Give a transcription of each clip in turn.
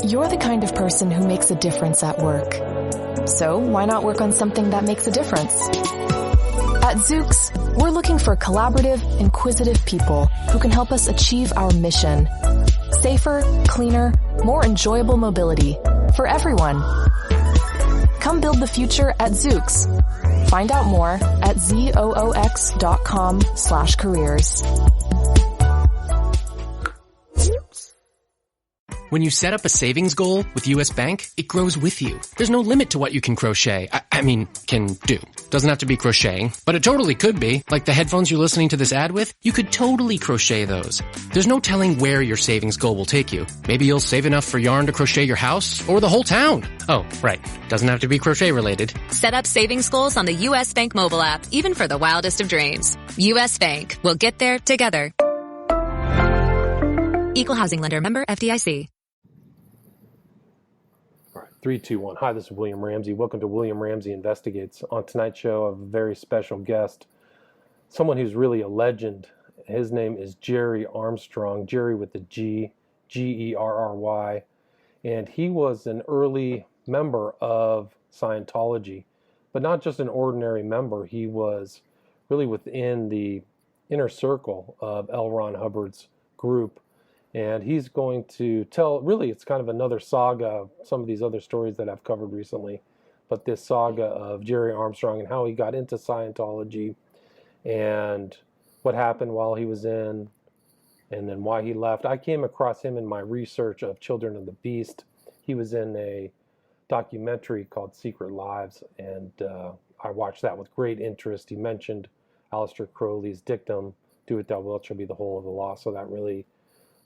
You're the kind of person who makes a difference at work. So why not work on something that makes a difference? At Zoox, we're looking for collaborative, inquisitive people who can help us achieve our mission. Safer, cleaner, more enjoyable mobility for everyone. Come build the future at Zoox. Find out more at zoox.com/careers. When you set up a savings goal with U.S. Bank, it grows with you. There's no limit to what you can crochet. Can do. Doesn't have to be crocheting, but it totally could be. Like the headphones you're listening to this ad with, you could totally crochet those. There's no telling where your savings goal will take you. Maybe you'll save enough for yarn to crochet your house or the whole town. Oh, right. Doesn't have to be crochet related. Set up savings goals on the U.S. Bank mobile app, even for the wildest of dreams. U.S. Bank. We'll get there together. Equal housing lender, member FDIC. 3, 2, 1. Hi, this is William Ramsey. Welcome to William Ramsey Investigates. On tonight's show, I have a very special guest, someone who's really a legend. His name is Gerry Armstrong, Gerry with the G, Gerry. And he was an early member of Scientology, but not just an ordinary member. He was really within the inner circle of L. Ron Hubbard's group. And he's going to tell, really, it's kind of another saga of some of these other stories that I've covered recently, but this saga of Gerry Armstrong and how he got into Scientology and what happened while he was in, and then why he left. I came across him in my research of Children of the Beast. He was in a documentary called Secret Lives, and I watched that with great interest. He mentioned Aleister Crowley's dictum, "Do what thou wilt shall be the whole of the law," so that really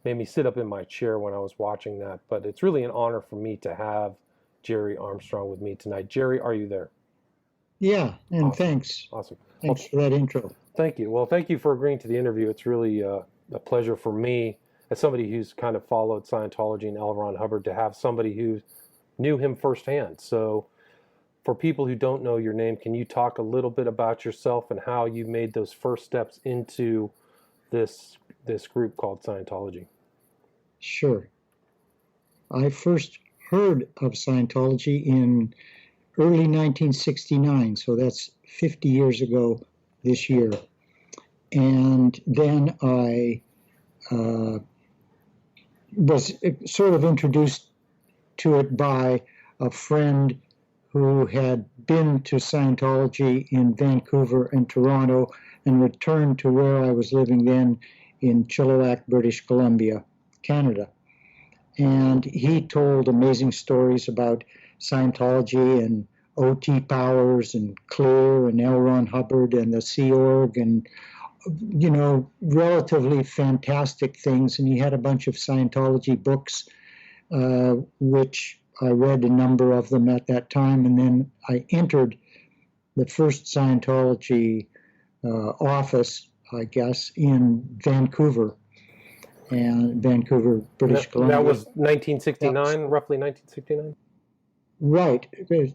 made me sit up in my chair when I was watching that. But it's really an honor for me to have Gerry Armstrong with me tonight. Gerry, are you there? Yeah, and awesome. Thanks. Awesome. Thanks for that intro. Thank you. Well, thank you for agreeing to the interview. It's really a pleasure for me, as somebody who's kind of followed Scientology and L. Ron Hubbard, to have somebody who knew him firsthand. So for people who don't know your name, can you talk a little bit about yourself and how you made those first steps into this group called Scientology? Sure. I first heard of Scientology in early 1969, so that's 50 years ago this year. And then I was sort of introduced to it by a friend who had been to Scientology in Vancouver and Toronto and returned to where I was living then in Chilliwack, British Columbia, Canada. And he told amazing stories about Scientology and O.T. Powers and Clear and L. Ron Hubbard and the Sea Org and, you know, relatively fantastic things. And he had a bunch of Scientology books, which I read a number of them at that time. And then I entered the first Scientology office, I guess, in Vancouver. And Vancouver, British Columbia. That was 1969, roughly 1969? Right.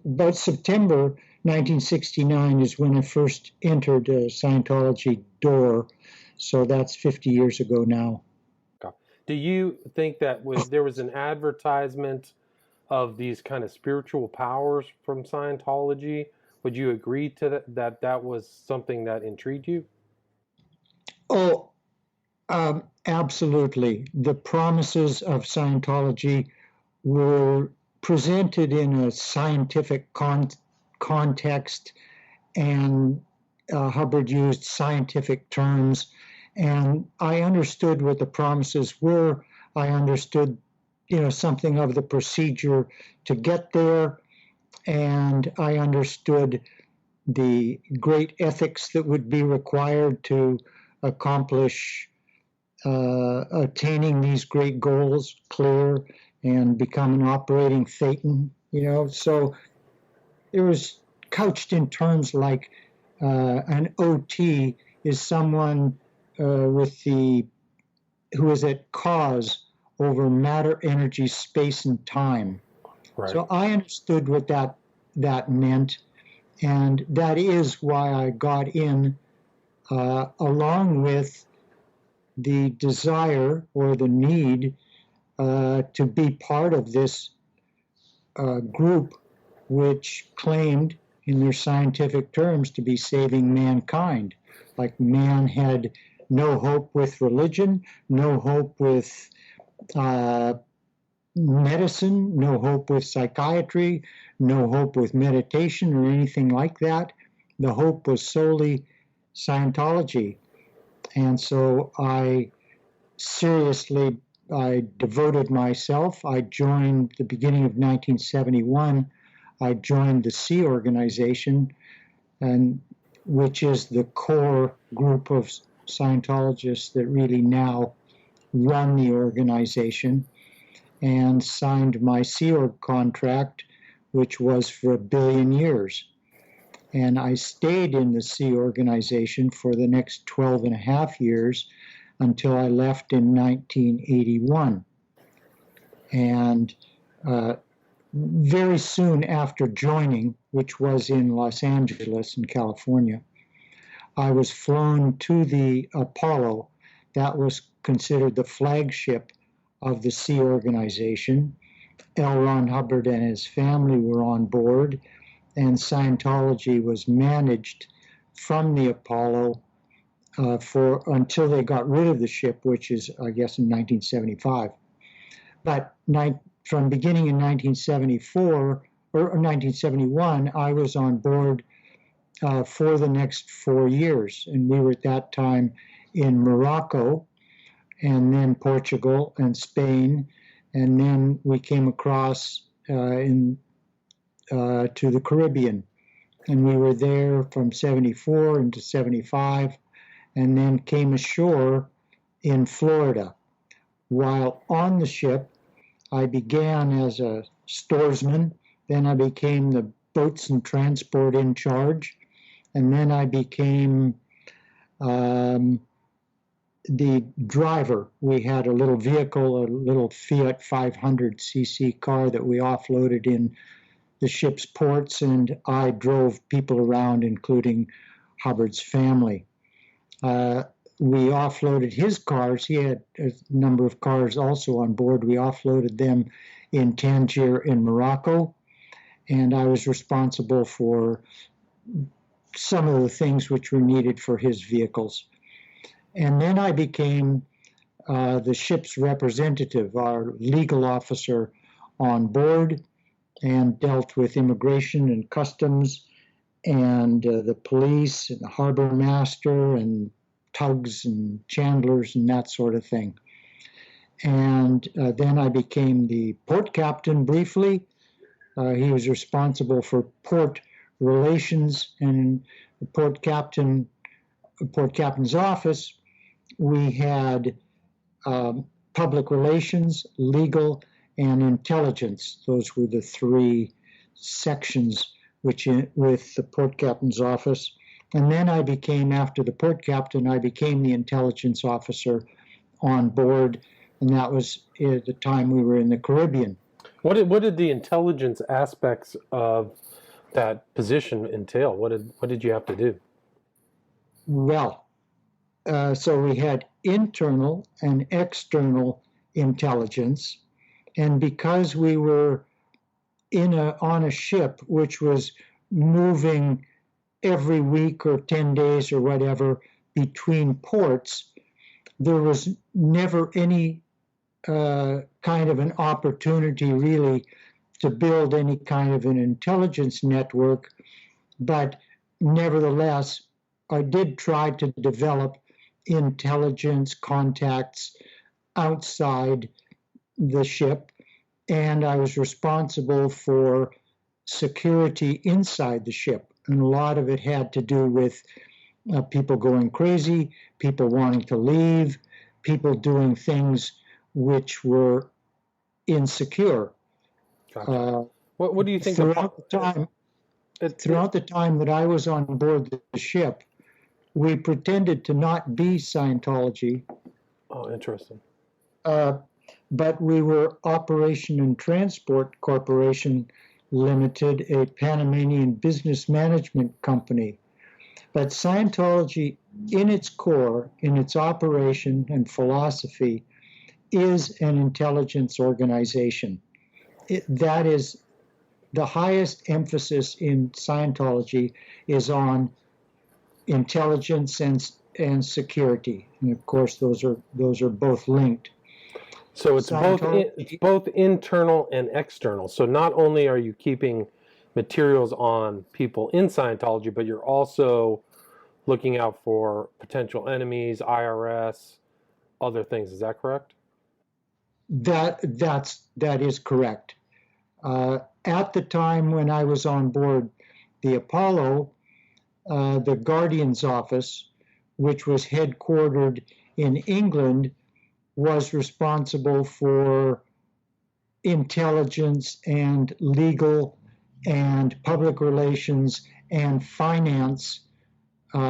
About September 1969 is when I first entered a Scientology door. So that's 50 years ago now. Do you think that there was an advertisement of these kind of spiritual powers from Scientology? Would you agree to that was something that intrigued you? Oh, absolutely. The promises of Scientology were presented in a scientific context, and Hubbard used scientific terms, and I understood what the promises were. I understood, something of the procedure to get there, and I understood the great ethics that would be required to accomplish attaining these great goals, Clear, and become an operating Thetan, So it was couched in terms like an OT is someone who is at cause over matter, energy, space, and time. Right. So I understood what that meant, and that is why I got in, along with the desire or the need to be part of this group which claimed, in their scientific terms, to be saving mankind. Like man had no hope with religion, no hope with medicine, no hope with psychiatry, no hope with meditation or anything like that. The hope was solely Scientology. And so I devoted myself. I joined the beginning of 1971. I joined the Sea Organization, and which is the core group of Scientologists that really now run the organization, and signed my Sea Org contract, which was for 1 billion years. And I stayed in the Sea Organization for the next 12 and a half years until I left in 1981. And very soon after joining, which was in Los Angeles in California, I was flown to the Apollo. That was considered the flagship of the Sea Organization. L. Ron Hubbard and his family were on board, and Scientology was managed from the Apollo until they got rid of the ship, which is, I guess, in 1975. But from beginning in 1974 or 1971, I was on board for the next 4 years, and we were at that time in Morocco, and then Portugal and Spain, and then we came across to the Caribbean, and we were there from 74 into 75, and then came ashore in Florida. While on the ship, I began as a storesman, then I became the boats and transport in charge, and then I became the driver. We had a little vehicle, a little Fiat 500cc car that we offloaded in the ship's ports, and I drove people around, including Hubbard's family. We offloaded his cars. He had a number of cars also on board. We offloaded them in Tangier in Morocco, and I was responsible for some of the things which were needed for his vehicles. And then I became the ship's representative, our legal officer on board, and dealt with immigration and customs and the police and the harbor master and tugs and chandlers and that sort of thing. And then I became the port captain briefly. He was responsible for port relations, and in the port captain's office, we had public relations, legal, and intelligence. Those were the three sections with the port captain's office. And then I became, after the port captain, I became the intelligence officer on board, and that was at the time we were in the Caribbean. What did the intelligence aspects of that position entail? What did you have to do? Well, so we had internal and external intelligence, and because we were on a ship which was moving every week or 10 days or whatever between ports, there was never any kind of an opportunity really to build any kind of an intelligence network. But nevertheless, I did try to develop intelligence contacts outside the ship, and I was responsible for security inside the ship. And a lot of it had to do with people going crazy, people wanting to leave, people doing things which were insecure. Gotcha. What do you think throughout the time that I was on board the ship? We pretended to not be Scientology. Oh, interesting. But we were Operation and Transport Corporation Limited, a Panamanian business management company. But Scientology, in its core, in its operation and philosophy, is an intelligence organization. That is the highest emphasis in Scientology is on intelligence and security, and of course those are both linked. So it's both internal and external. So not only are you keeping materials on people in Scientology, but you're also looking out for potential enemies, IRS, other things. Is that correct? That is correct. At the time when I was on board the Apollo, the Guardian's office, which was headquartered in England, was responsible for intelligence and legal and public relations and finance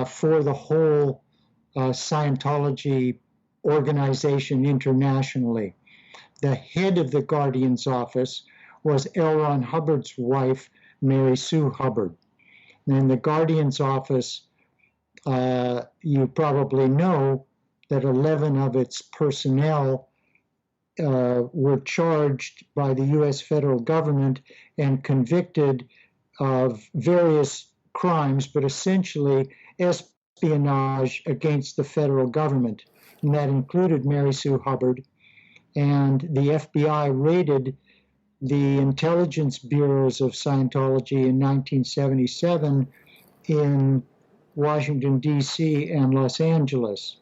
for the whole Scientology organization internationally. The head of the Guardian's office was L. Ron Hubbard's wife, Mary Sue Hubbard. And the Guardian's office, you probably know that 11 of its personnel were charged by the U.S. federal government and convicted of various crimes, but essentially espionage against the federal government. And that included Mary Sue Hubbard. And the FBI raided the intelligence bureaus of Scientology in 1977 in Washington, D.C. and Los Angeles.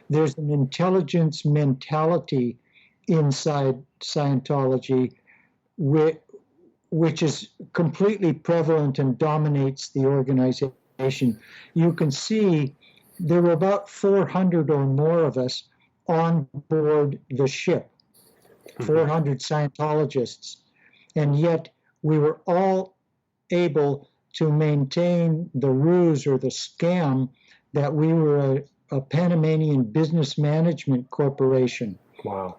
There's an intelligence mentality inside Scientology which is completely prevalent and dominates the organization. You can see there were about 400 or more of us on board the ship, 400 Scientologists, and yet we were all able to maintain the ruse or the scam that we were a Panamanian business management corporation. Wow.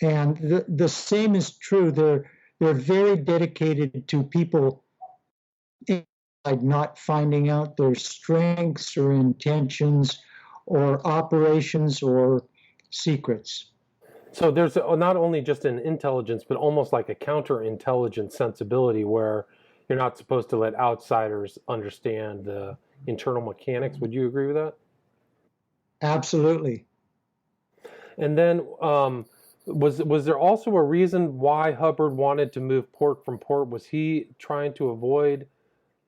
And the same is true. They're very dedicated to people not finding out their strengths or intentions or operations or secrets. So there's not only just an intelligence, but almost like a counterintelligence sensibility where you're not supposed to let outsiders understand the internal mechanics. Would you agree with that? Absolutely. And then was there also a reason why Hubbard wanted to move port from port? Was he trying to avoid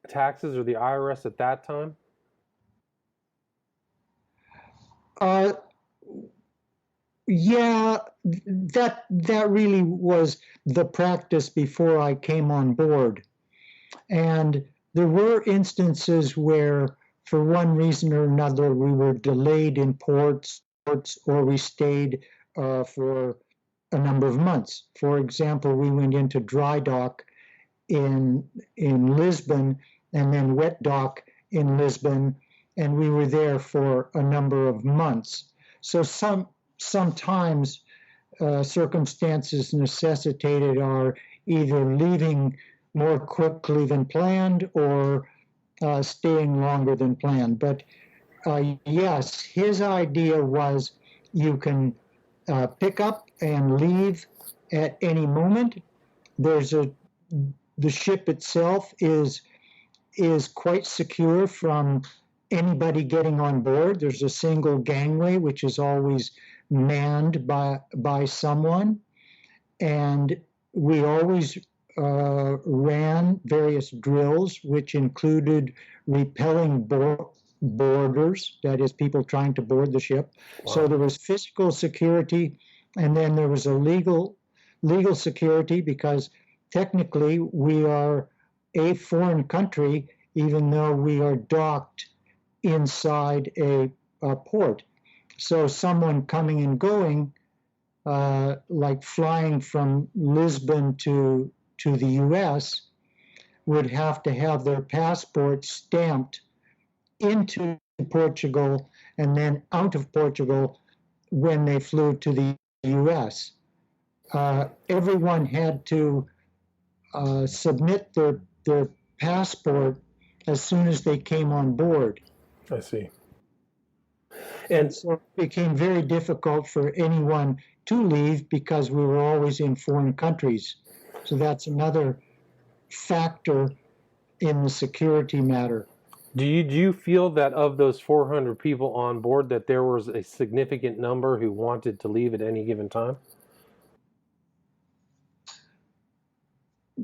taxes or the IRS at that time? Yeah, that really was the practice before I came on board. And there were instances where, for one reason or another, we were delayed in ports or we stayed for a number of months. For example, we went into dry dock in Lisbon and then wet dock in Lisbon, and we were there for a number of months. So sometimes circumstances necessitated our either leaving more quickly than planned or staying longer than planned. But yes, his idea was you can pick up and leave at any moment. The ship itself is quite secure from anybody getting on board. There's a single gangway which is always manned by someone, and we always ran various drills which included repelling boarders, that is, people trying to board the ship. Wow. So there was physical security, and then there was a legal security, because technically we are a foreign country even though we are docked inside a port. So someone coming and going, like flying from Lisbon to the U.S., would have to have their passport stamped into Portugal and then out of Portugal when they flew to the U.S. Everyone had to submit their passport as soon as they came on board. I see. And so it became very difficult for anyone to leave because we were always in foreign countries. So that's another factor in the security matter. do you feel that of those 400 people on board that there was a significant number who wanted to leave at any given time?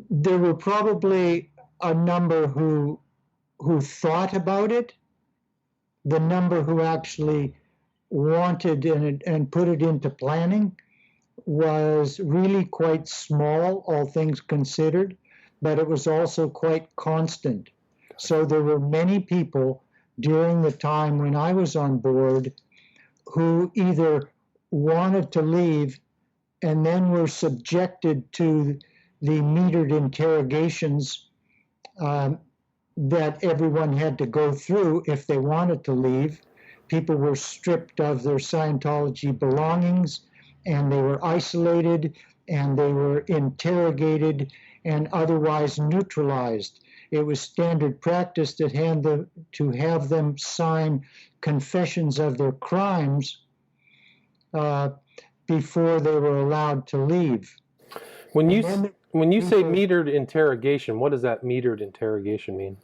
There were probably a number who thought about it. The number who actually wanted and put it into planning was really quite small, all things considered, but it was also quite constant. So there were many people during the time when I was on board who either wanted to leave and then were subjected to the metered interrogations that everyone had to go through if they wanted to leave. People were stripped of their Scientology belongings, and they were isolated, and they were interrogated and otherwise neutralized. It was standard practice to have them sign confessions of their crimes before they were allowed to leave. When you say metered interrogation, what does that metered interrogation mean?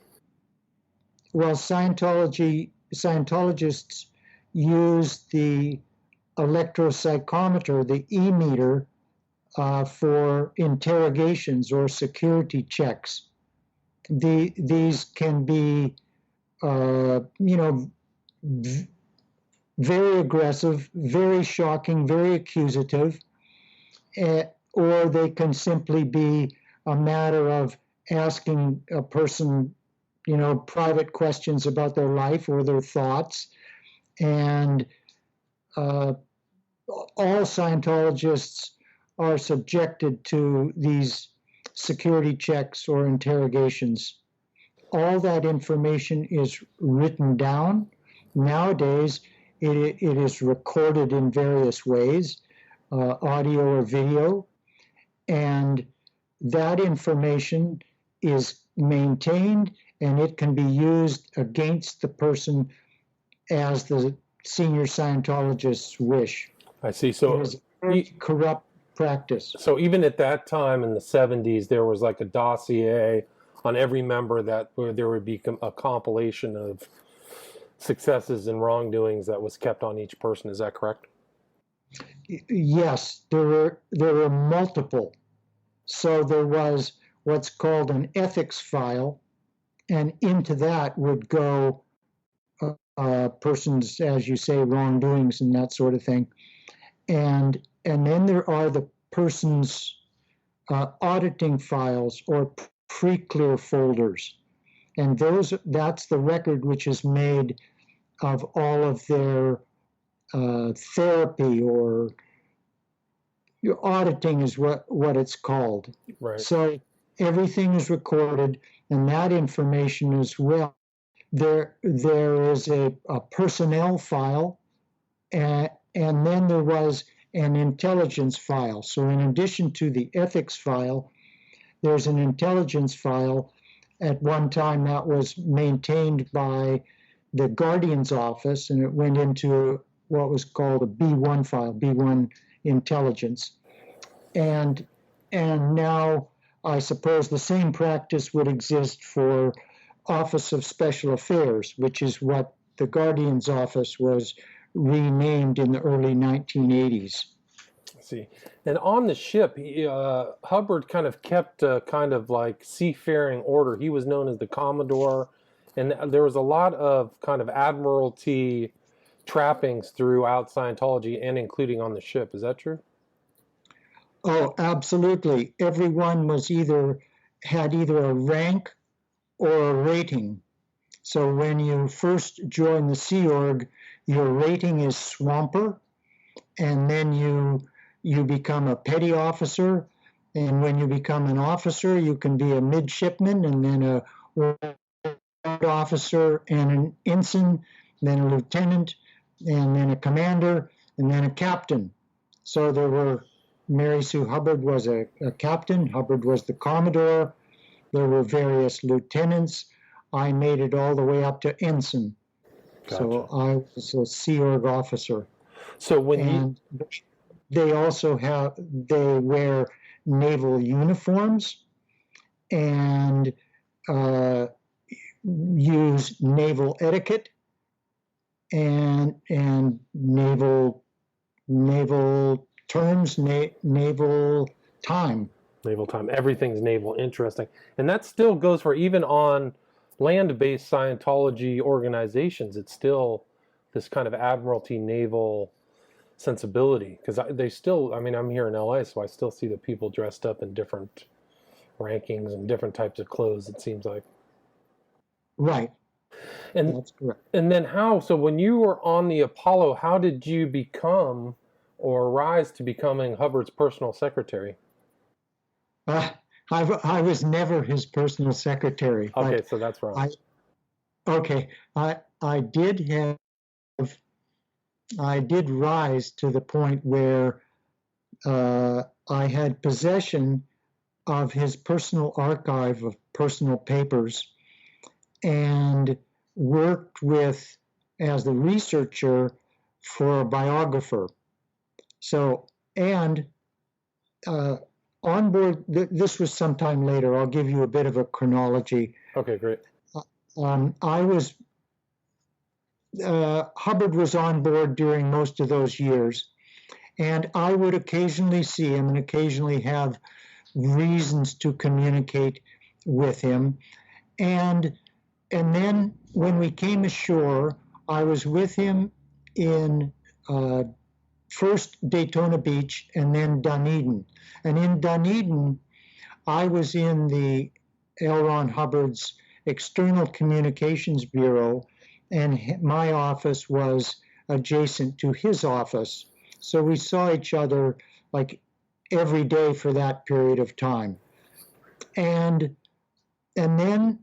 Well, Scientologists use the electropsychometer, the e-meter, for interrogations or security checks. These can be, very aggressive, very shocking, very accusative, or they can simply be a matter of asking a person, private questions about their life or their thoughts. And all Scientologists are subjected to these security checks or interrogations. All that information is written down. Nowadays, it is recorded in various ways, audio or video, and that information is maintained, and it can be used against the person as the senior Scientologists wish. I see. So it is a very corrupt practice. So even at that time in the 70s, there was like a dossier on every member where there would be a compilation of successes and wrongdoings that was kept on each person. Is that correct? Yes, there were multiple. So there was what's called an ethics file, and into that would go persons, as you say, wrongdoings and that sort of thing. And then there are the person's auditing files or pre-clear folders. And that's the record which is made of all of their therapy, or auditing is what it's called. Right. So everything is recorded, and that information as well. There is a personnel file, and then there was an intelligence file. So in addition to the ethics file, there's an intelligence file. At one time that was maintained by the Guardian's office, and it went into what was called a B1 file, B1 intelligence. And now I suppose the same practice would exist for Office of Special Affairs, which is what the Guardian's office was renamed in the early 1980s. I see. And on the ship, Hubbard kind of kept kind of like seafaring order. He was known as the Commodore, and there was a lot of kind of admiralty trappings throughout Scientology and including on the ship. Is that true? Oh, absolutely. Everyone had either a rank or a rating. So when you first join the Sea Org, your rating is Swamper, and then you become a petty officer, and when you become an officer, you can be a midshipman, and then a officer, and an ensign, then a lieutenant, and then a commander, and then a captain. So there were Mary Sue Hubbard was a captain. Hubbard was the Commodore. There were various lieutenants. I made it all the way up to ensign. Gotcha. So I was a Sea Org officer. So when they wear naval uniforms and use naval etiquette and naval terms, naval time. Naval time. Everything's naval. Interesting. And that still goes for even on land-based Scientology organizations. It's still this kind of admiralty naval sensibility, because they still, I mean, I'm here in LA, so I still see the people dressed up in different rankings and different types of clothes, it seems like. Right. And that's correct. And then so when you were on the Apollo, how did you become or rise to becoming Hubbard's personal secretary? I was never his personal secretary. Okay, so that's wrong. I did rise to the point where I had possession of his personal archive of personal papers and worked as the researcher for a biographer. So, and on board, this was sometime later. I'll give you a bit of a chronology. Okay, great. Hubbard was on board during most of those years, and I would occasionally see him and occasionally have reasons to communicate with him. And then when we came ashore, I was with him in first Daytona Beach and then Dunedin. And in Dunedin, I was in the L. Ron Hubbard's External Communications Bureau, and my office was adjacent to his office. So we saw each other like every day for that period of time. And then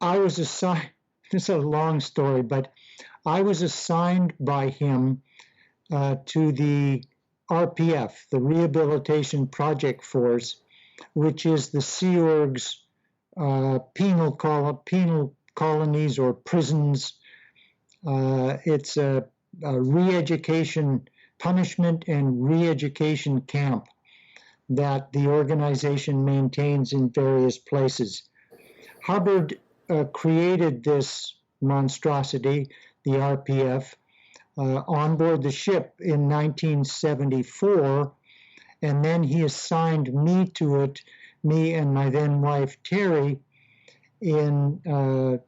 I was assigned, it's a long story, but I was assigned by him to the RPF, the Rehabilitation Project Force, which is the Sea Org's penal colonies or prisons. It's a re-education, punishment and re-education camp that the organization maintains in various places. Hubbard created this monstrosity, the RPF, on board the ship in 1974, and then he assigned me to it, me and my then wife Terry, in the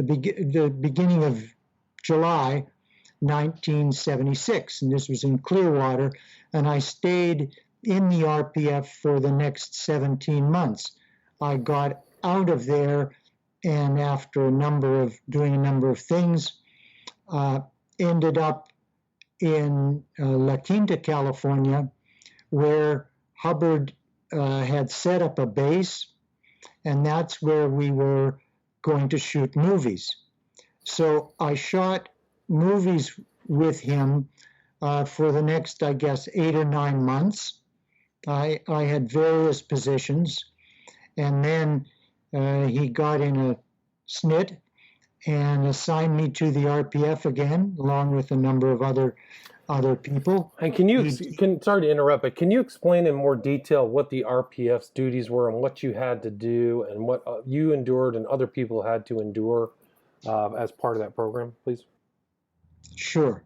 beginning of July 1976, and this was in Clearwater, and I stayed in the RPF for the next 17 months. I got out of there, and after doing a number of things, ended up in La Quinta, California, where Hubbard had set up a base, and that's where we were going to shoot movies. So I shot movies with him for the next, I guess, 8 or 9 months. I had various positions, and then he got in a snit and assigned me to the RPF again, along with a number of other people. And sorry to interrupt, but can you explain in more detail what the RPF's duties were and what you had to do and what you endured and other people had to endure as part of that program, please? Sure.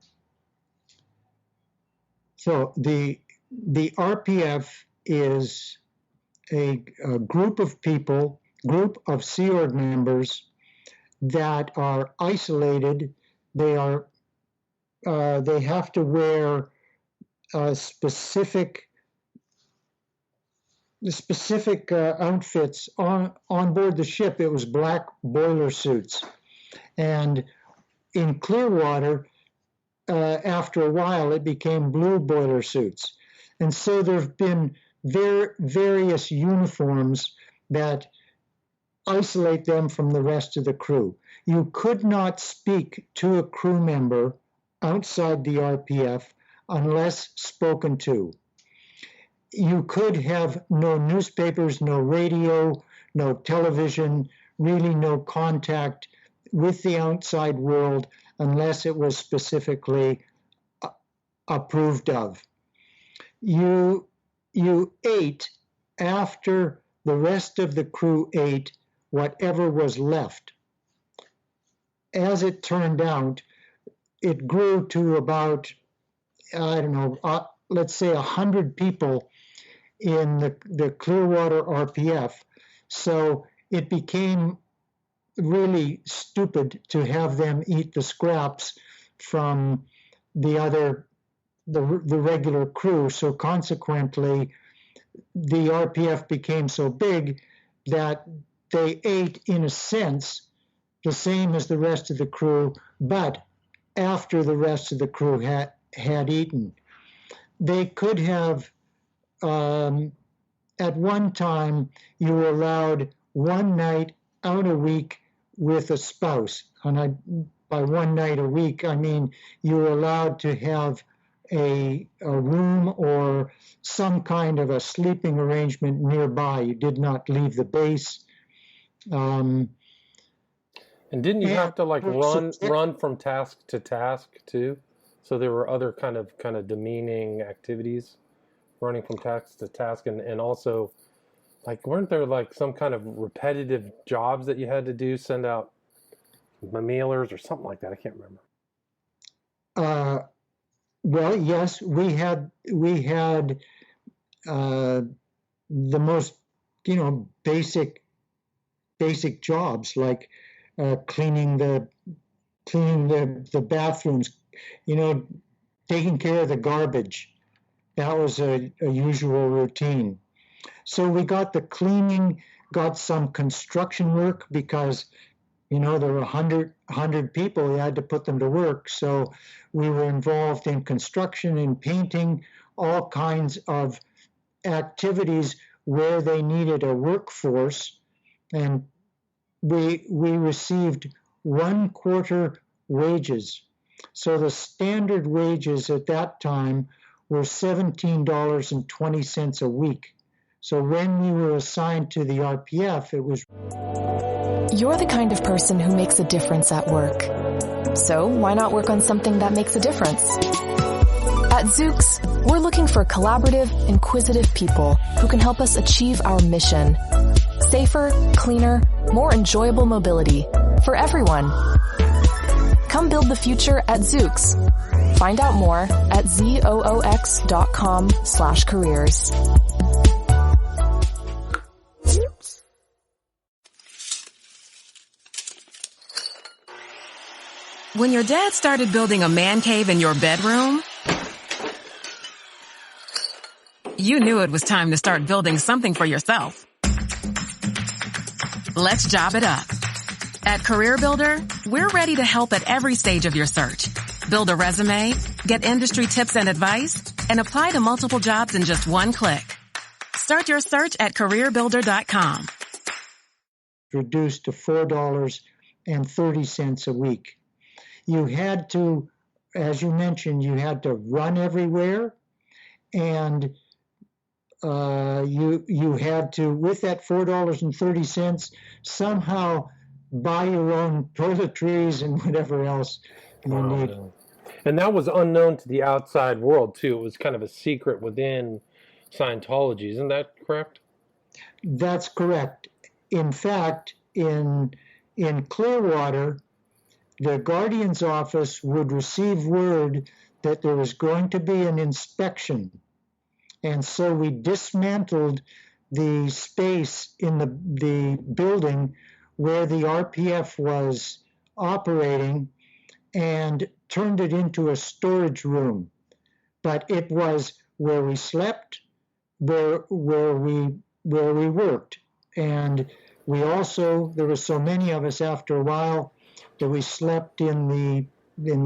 So the RPF is a group of Sea Org members that are isolated. They have to wear specific outfits on board the ship. It was black boiler suits, and in Clearwater, after a while, it became blue boiler suits. And so there have been various uniforms that isolate them from the rest of the crew. You could not speak to a crew member outside the RPF unless spoken to. You could have no newspapers, no radio, no television, really no contact with the outside world unless it was specifically approved of. You ate after the rest of the crew ate whatever was left. As it turned out, it grew to about, let's say 100 people in the Clearwater RPF. So it became really stupid to have them eat the scraps from the regular crew. So consequently, the RPF became so big that they ate, in a sense, the same as the rest of the crew, but after the rest of the crew had eaten. They could have, at one time, you were allowed one night out a week with a spouse. And by one night a week, I mean you were allowed to have a room or some kind of a sleeping arrangement nearby. You did not leave the base. And didn't you have to like run from task to task too? So there were other kind of demeaning activities, running from task to task, and also, like, weren't there like some kind of repetitive jobs that you had to do, send out mailers or something like that? I can't remember. Well, yes, we had the most, basic jobs, like cleaning the bathrooms, taking care of the garbage. That was a usual routine. So we got the cleaning, got some construction work because, there were 100 people. You had to put them to work. So we were involved in construction and painting, all kinds of activities where they needed a workforce. And we received 1/4 wages. So the standard wages at that time were $17.20 a week. So when we were assigned to the RPF, it was... You're the kind of person who makes a difference at work. So why not work on something that makes a difference? At Zooks, we're looking for collaborative, inquisitive people who can help us achieve our mission. Safer, cleaner, more enjoyable mobility for everyone. Come build the future at Zooks. Find out more at zoox.com/careers. When your dad started building a man cave in your bedroom, you knew it was time to start building something for yourself. Let's job it up. At Career Builder, we're ready to help at every stage of your search. Build a resume, get industry tips and advice, and apply to multiple jobs in just one click. Start your search at careerbuilder.com. Reduced to $4.30 a week. You had to, as you mentioned, you had to run everywhere, and you had to, with that $4.30, somehow buy your own toiletries and whatever else you need. And that was unknown to the outside world too. It was kind of a secret within Scientology. Isn't that correct? That's correct. In fact, in Clearwater, the Guardian's office would receive word that there was going to be an inspection. And so we dismantled the space in the building where the RPF was operating and turned it into a storage room. But it was where we slept, where we worked. And we also, there were so many of us after a while that we slept in the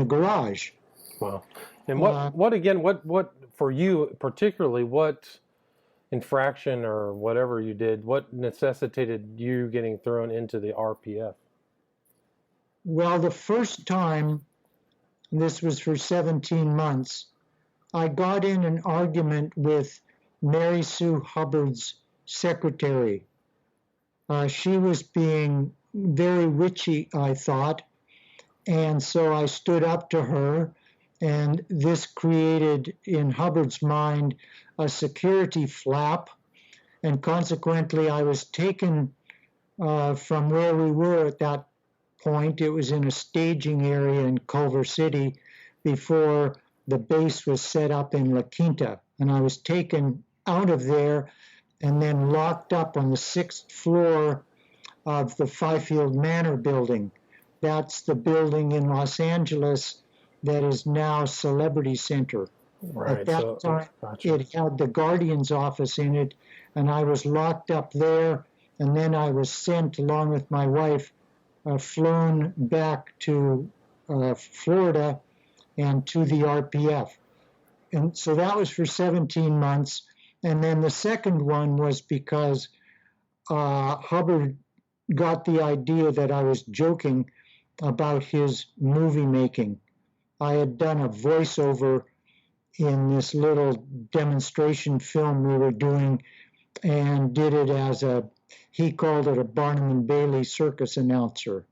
garage. Wow. And what for you particularly, what infraction or whatever you did, what necessitated you getting thrown into the RPF? Well, the first time, this was for 17 months, I got in an argument with Mary Sue Hubbard's secretary. She was being very witchy, I thought, And so I stood up to her, and this created in Hubbard's mind a security flap, and consequently I was taken from where we were at that point. It was in a staging area in Culver City before the base was set up in La Quinta, and I was taken out of there and then locked up on the 6th floor of the Fifield Manor building. That's the building in Los Angeles that is now Celebrity Center. Right. At that time, gotcha. it had the Guardian's office in it, and I was locked up there, and then I was sent, along with my wife, flown back to Florida and to the RPF. And so that was for 17 months. And then the second one was because Hubbard got the idea that I was joking about his movie making. I had done a voiceover in this little demonstration film we were doing, and did it as he called it a Barnum and Bailey circus announcer.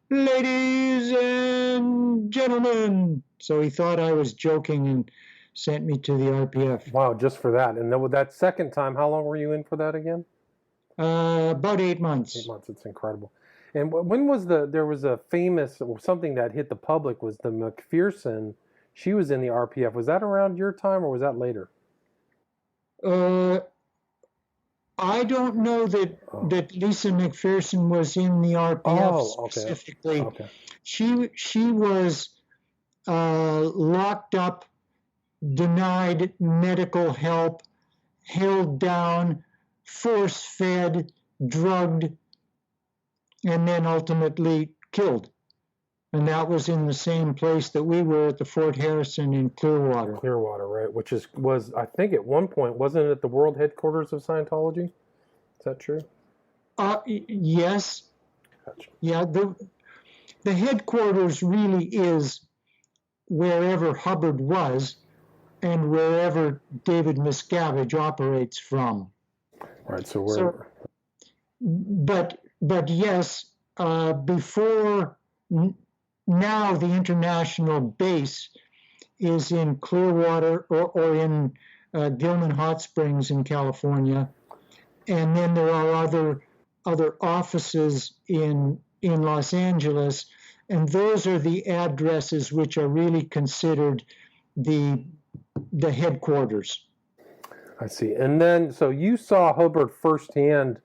Ladies and gentlemen. So he thought I was joking and sent me to the RPF. Wow, just for that. And then with that second time, how long were you in for that again? About 8 months. 8 months, it's incredible. And when was there was a famous, something that hit the public, was the McPherson. She was in the RPF. Was that around your time, or was that later? I don't know that Lisa McPherson was in the RPF specifically. Okay. She was locked up, denied medical help, held down, force-fed, drugged, and then ultimately killed. And that was in the same place that we were at the Fort Harrison in Clearwater. Clearwater, right? Which was, I think at one point, wasn't it at the world headquarters of Scientology? Is that true? Yes. Gotcha. Yeah, the headquarters really is wherever Hubbard was and wherever David Miscavige operates from. Right, But yes, before now the international base is in Clearwater or in Gilman Hot Springs in California, and then there are other offices in Los Angeles, and those are the addresses which are really considered the headquarters. I see. And then, so you saw Hubbard firsthand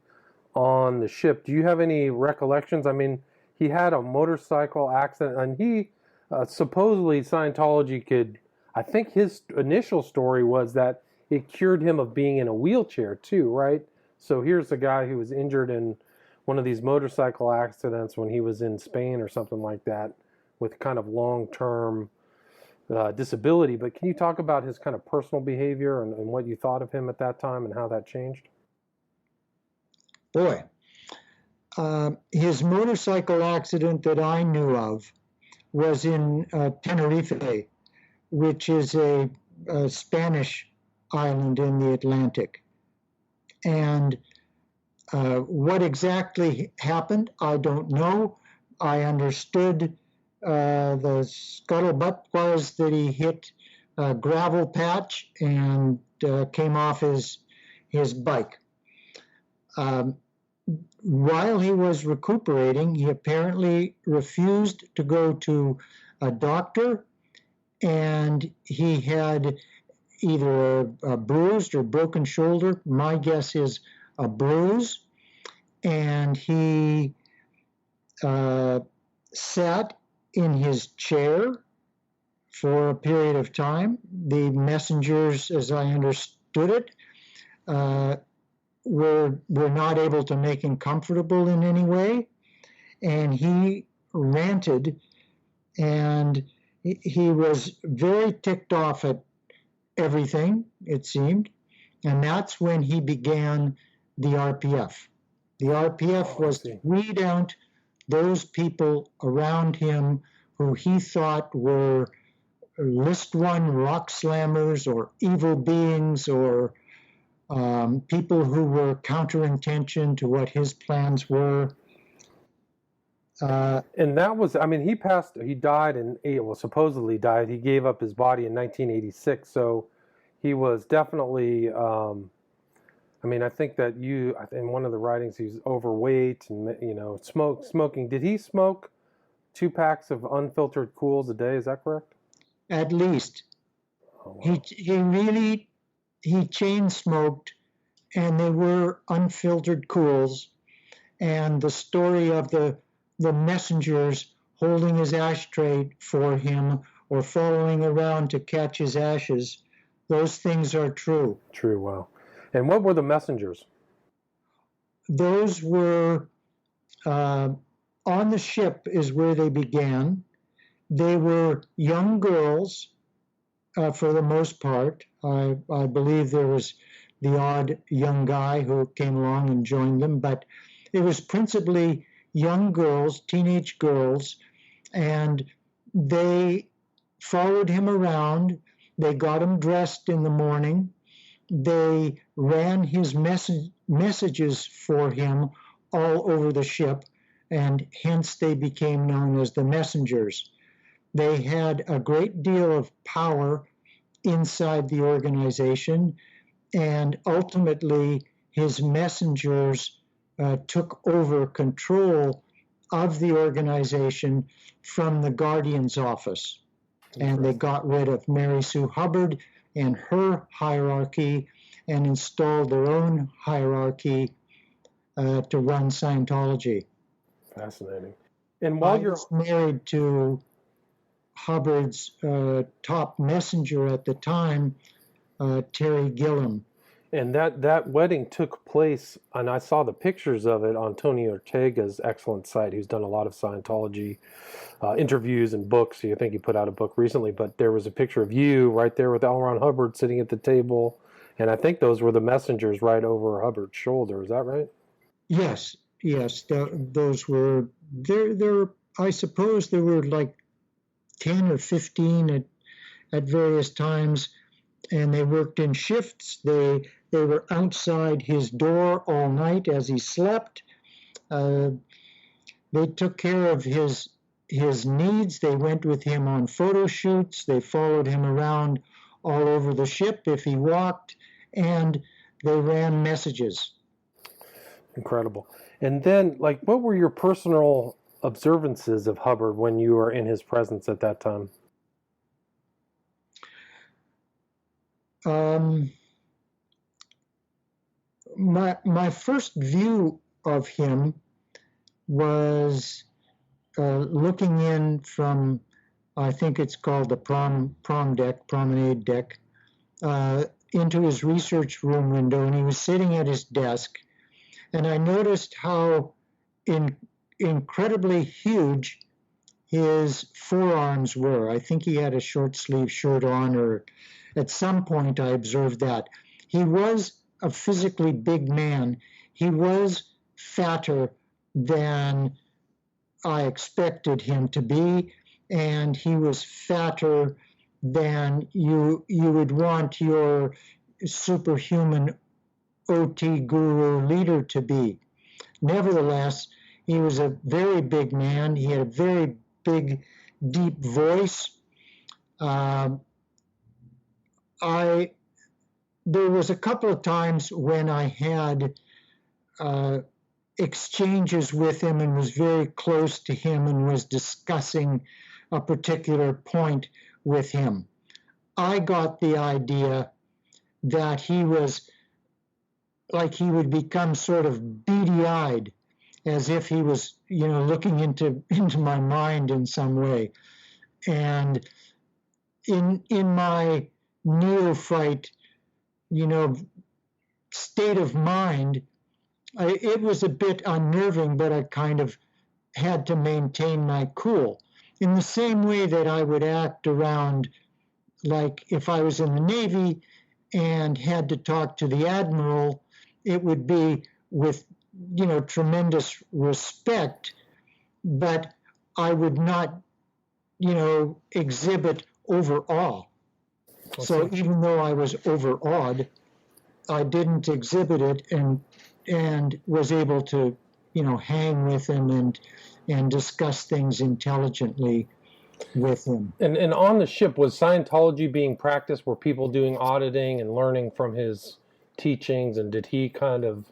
on the ship. Do you have any recollections? I mean, he had a motorcycle accident, and he supposedly Scientology could, I think his initial story was that it cured him of being in a wheelchair too, right? So here's a guy who was injured in one of these motorcycle accidents when he was in Spain or something like that, with kind of long-term disability. But can you talk about his kind of personal behavior and what you thought of him at that time and how that changed? Boy, his motorcycle accident that I knew of was in Tenerife, which is a Spanish island in the Atlantic. And what exactly happened, I don't know. I understood the scuttlebutt was that he hit a gravel patch and came off his bike. While he was recuperating, he apparently refused to go to a doctor, and he had either a bruised or broken shoulder. My guess is a bruise. And he sat in his chair for a period of time. The messengers, as I understood it, were not able to make him comfortable in any way. And he ranted, and he was very ticked off at everything, it seemed. And that's when he began the RPF. The RPF was to weed out those people around him who he thought were list one rock slammers or evil beings or people who were counterintention to what his plans were. And that was, I mean, he died supposedly died. He gave up his body in 1986. So he was definitely, I mean, I think that in one of the writings, he's overweight and, smoking. Did he smoke 2 packs of unfiltered Cools a day? Is that correct? At least. Oh, wow. He chain smoked, and they were unfiltered Cools. And the story of the messengers holding his ashtray for him or following around to catch his ashes, those things are true. True, wow. And what were the messengers? Those were, on the ship is where they began. They were young girls, for the most part. I believe there was the odd young guy who came along and joined them, but it was principally young girls, teenage girls, and they followed him around. They got him dressed in the morning. They ran his messages for him all over the ship, and hence they became known as the messengers. They had a great deal of power inside the organization, and ultimately his messengers took over control of the organization from the Guardian's office. And they got rid of Mary Sue Hubbard and her hierarchy and installed their own hierarchy to run Scientology. Fascinating. And while you're married to Hubbard's top messenger at the time, Terry Gilliam. And that wedding took place, and I saw the pictures of it on Tony Ortega's excellent site. He's done a lot of Scientology interviews and books. I think he put out a book recently, but there was a picture of you right there with L. Ron Hubbard sitting at the table, and I think those were the messengers right over Hubbard's shoulder. Is that right? Yes. Those were there. I suppose there were like 10 or 15 at various times, and they worked in shifts. They were outside his door all night as he slept. They took care of his needs. They went with him on photo shoots. They followed him around all over the ship if he walked, and they ran messages. Incredible. And then, what were your personal observances of Hubbard when you were in his presence at that time? My first view of him was looking in from, I think it's called the promenade deck, into his research room window, and he was sitting at his desk, and I noticed how incredibly huge his forearms were. I think he had a short sleeve shirt on, or at some point I observed that. He was a physically big man. He was fatter than I expected him to be, and he was fatter than you would want your superhuman OT guru leader to be. Nevertheless, he was a very big man. He had a very big, deep voice. There was a couple of times when I had exchanges with him and was very close to him and was discussing a particular point with him. I got the idea that he was like he would become sort of beady-eyed, as if he was, looking into my mind in some way. And in my neophyte, state of mind, it was a bit unnerving, but I kind of had to maintain my cool. In the same way that I would act around, like if I was in the Navy and had to talk to the admiral, it would be with, tremendous respect, but I would not, exhibit overawe. So even though I was overawed, I didn't exhibit it and was able to, hang with him and discuss things intelligently with him. And on the ship, was Scientology being practiced? Were people doing auditing and learning from his teachings? And did he kind of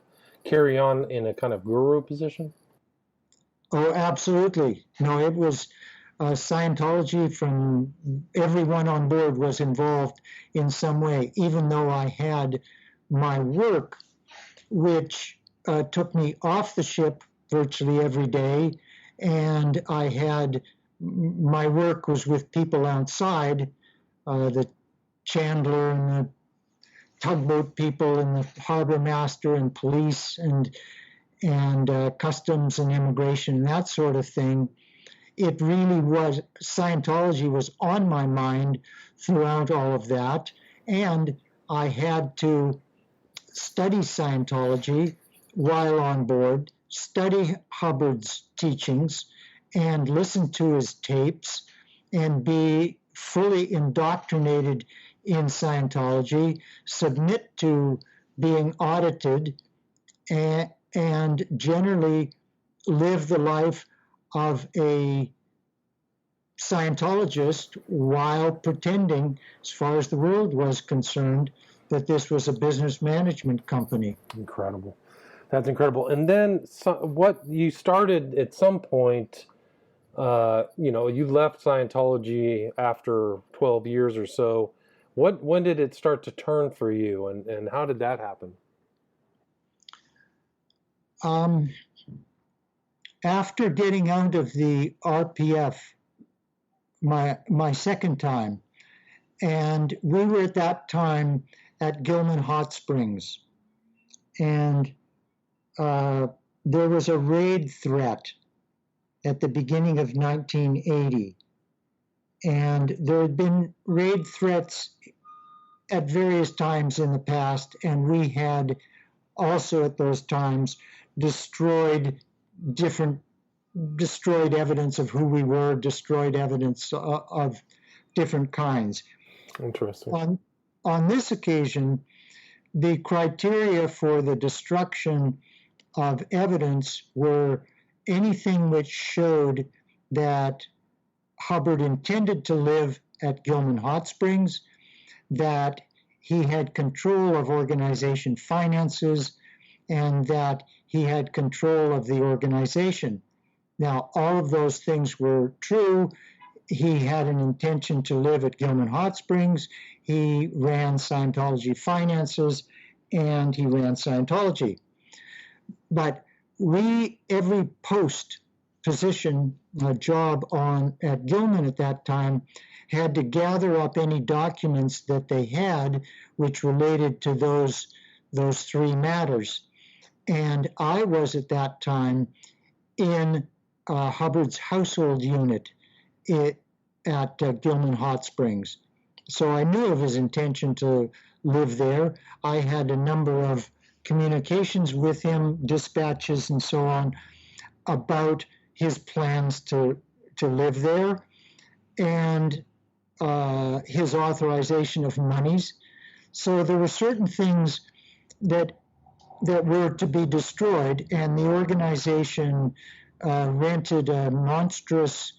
carry on in a kind of guru position? Oh, absolutely. No, it was Scientology. From everyone on board was involved in some way, even though I had my work, which took me off the ship virtually every day, and I had my work was with people outside, the chandler and the tugboat people and the harbor master and police and customs and immigration, that sort of thing. It really was, Scientology was on my mind throughout all of that, and I had to study Scientology while on board, study Hubbard's teachings, and listen to his tapes, and be fully indoctrinated in Scientology, submit to being audited, and generally live the life of a Scientologist while pretending, as far as the world was concerned, that this was a business management company. Incredible. That's incredible. And then what you started at some point, you left Scientology after 12 years or so. When did it start to turn for you, and how did that happen? After getting out of the RPF, my second time, and we were at that time at Gilman Hot Springs, and there was a raid threat at the beginning of 1980, and there had been raid threats at various times in the past, and we had also at those times destroyed evidence of who we were, destroyed evidence of different kinds. Interesting. On this occasion, the criteria for the destruction of evidence were anything which showed that Hubbard intended to live at Gilman Hot Springs, that he had control of organization finances, and that he had control of the organization. Now, all of those things were true. He had an intention to live at Gilman Hot Springs. He ran Scientology finances, and he ran Scientology. But every post position, job at Gilman at that time, had to gather up any documents that they had which related to those three matters. And I was at that time in Hubbard's household unit at Gilman Hot Springs. So I knew of his intention to live there. I had a number of communications with him, dispatches and so on, about his plans to live there, and his authorization of monies. So there were certain things that were to be destroyed, and the organization rented a monstrous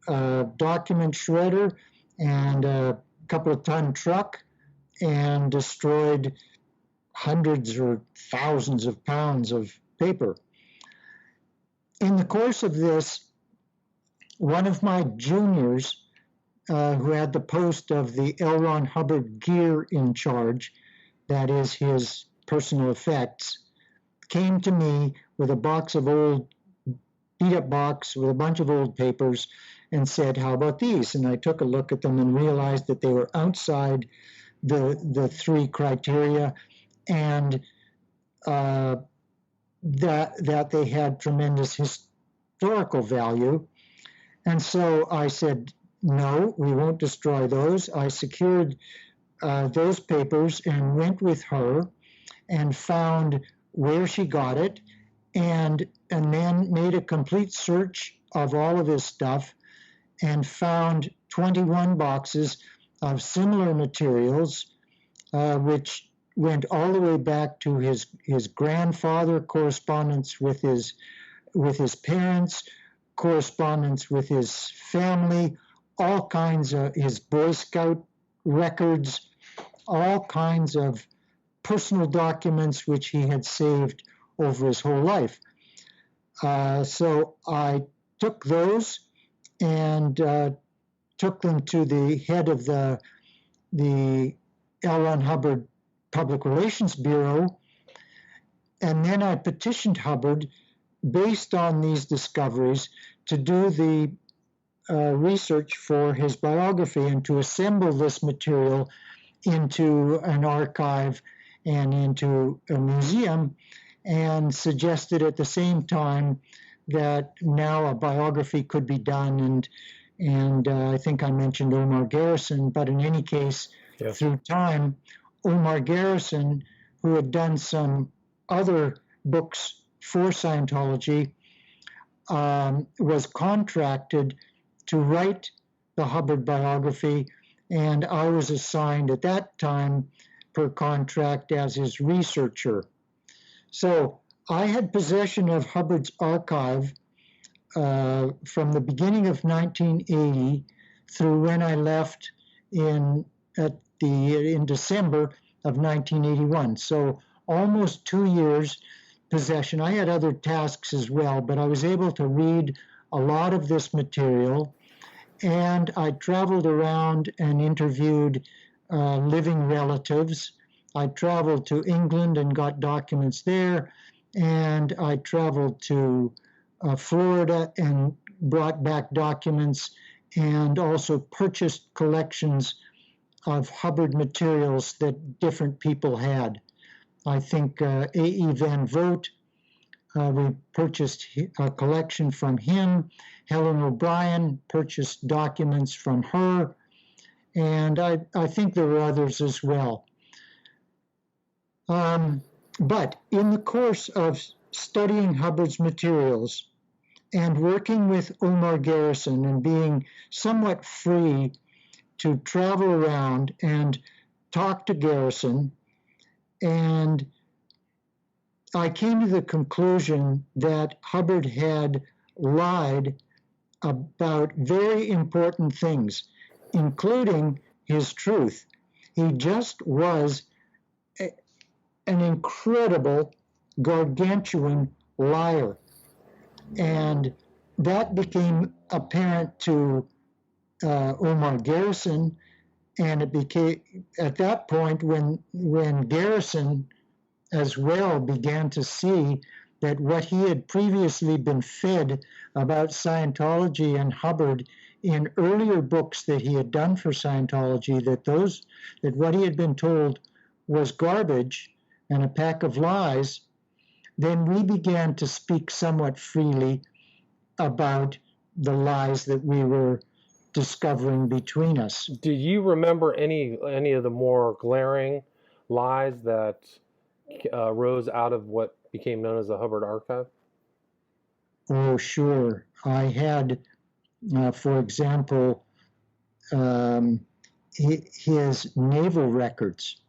document shredder and a couple of ton truck and destroyed hundreds or thousands of pounds of paper. In the course of this, one of my juniors, who had the post of the L. Ron Hubbard gear in charge, that is his personal effects, came to me with a beat-up box with a bunch of old papers and said, "How about these?" And I took a look at them and realized that they were outside the three criteria, and that they had tremendous historical value. And so I said, "No, we won't destroy those." I secured those papers and went with her and found where she got it, and then made a complete search of all of his stuff and found 21 boxes of similar materials, which went all the way back to his grandfather, correspondence with his with his parents, correspondence with his family, all kinds of his Boy Scout records, all kinds of personal documents which he had saved over his whole life. So I took those and took them to the head of the L. Ron Hubbard Public Relations Bureau, and then I petitioned Hubbard, based on these discoveries, to do the research for his biography and to assemble this material into an archive and into a museum, and suggested at the same time that now a biography could be done. And I think I mentioned Omar Garrison, but in any case, yes, through time, Omar Garrison, who had done some other books for Scientology, was contracted to write the Hubbard biography, and I was assigned at that time per contract as his researcher. So I had possession of Hubbard's archive from the beginning of 1980 through when I left in December of 1981. So almost 2 years possession. I had other tasks as well, but I was able to read a lot of this material, and I traveled around and interviewed living relatives. I traveled to England and got documents there, and I traveled to Florida and brought back documents, and also purchased collections of Hubbard materials that different people had. I think A.E. Van Vogt, we purchased a collection from him. Helen O'Brien purchased documents from her, and I think there were others as well. But in the course of studying Hubbard's materials and working with Omar Garrison and being somewhat free to travel around and talk to Garrison, and I came to the conclusion that Hubbard had lied about very important things, including his truth. He just was an incredible, gargantuan liar. And that became apparent to Omar Garrison, and it became at that point when Garrison as well began to see that what he had previously been fed about Scientology and Hubbard in earlier books that he had done for Scientology, that what he had been told was garbage and a pack of lies, then we began to speak somewhat freely about the lies that we were discovering between us. Do you remember any of the more glaring lies that rose out of what became known as the Hubbard Archive? Oh, sure. I had, for example, his naval records,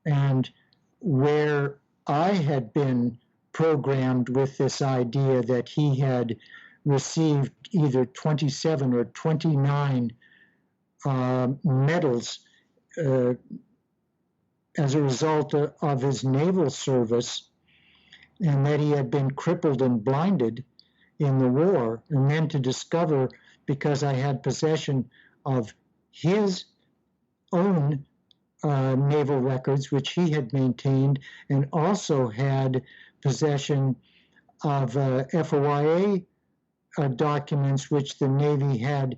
and where I had been programmed with this idea that he had received either 27 or 29 medals as a result of his naval service, and that he had been crippled and blinded in the war, and then to discover, because I had possession of his own naval records, which he had maintained, and also had possession of FOIA documents which the Navy had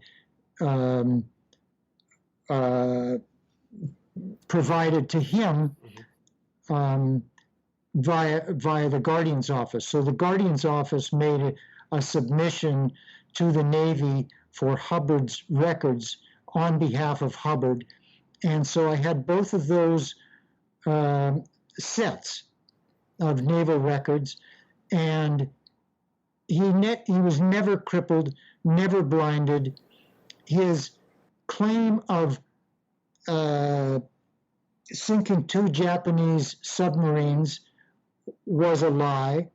provided to him via the Guardian's office. So the Guardian's office made a submission to the Navy for Hubbard's records on behalf of Hubbard. And so I had both of those sets of naval records, and he was never crippled, never blinded. His claim of sinking 2 Japanese submarines was a lie.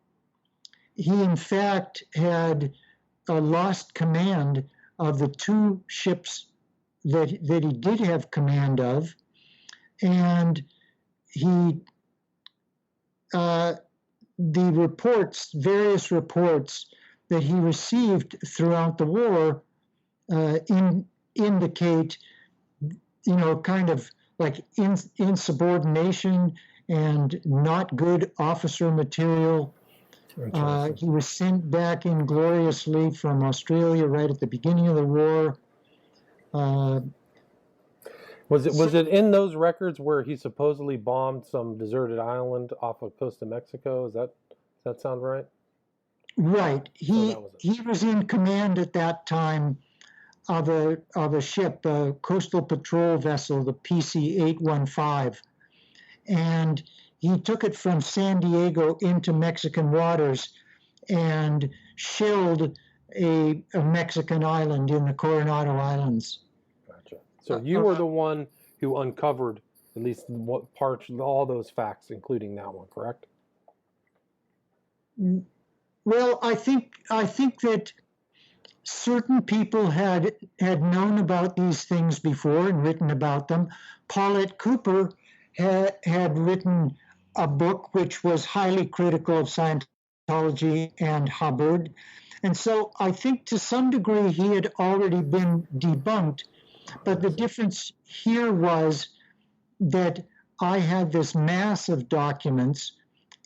he in fact had lost command of the two ships that he did have command of, and he the reports, various reports that he received throughout the war, indicate, kind of like insubordination and not good officer material. He was sent back ingloriously from Australia right at the beginning of the war. Was it in those records where he supposedly bombed some deserted island off the coast of Mexico? Does that sound right? Right. He was in command at that time of a ship, a coastal patrol vessel, the PC-815, and he took it from San Diego into Mexican waters and shelled a Mexican island in the Coronado Islands. Gotcha. So you were the one who uncovered at least what parts, all those facts, including that one, correct? Well, I think that certain people had known about these things before and written about them. Paulette Cooper had written a book which was highly critical of Scientology and Hubbard. And so I think to some degree he had already been debunked. But the difference here was that I had this mass of documents,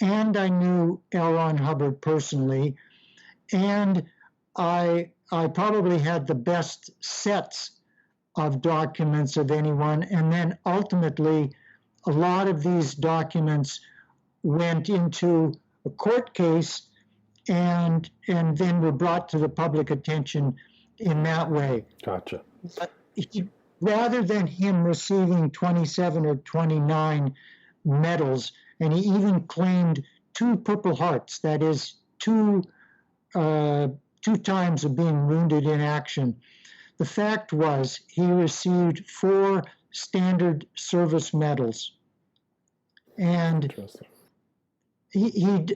and I knew L. Ron Hubbard personally, and I probably had the best sets of documents of anyone. And then ultimately, a lot of these documents went into a court case and then were brought to the public attention in that way. Gotcha. But rather than him receiving 27 or 29 medals, and he even claimed 2 Purple Hearts, that is, two times of being wounded in action. The fact was he received 4 standard service medals. And it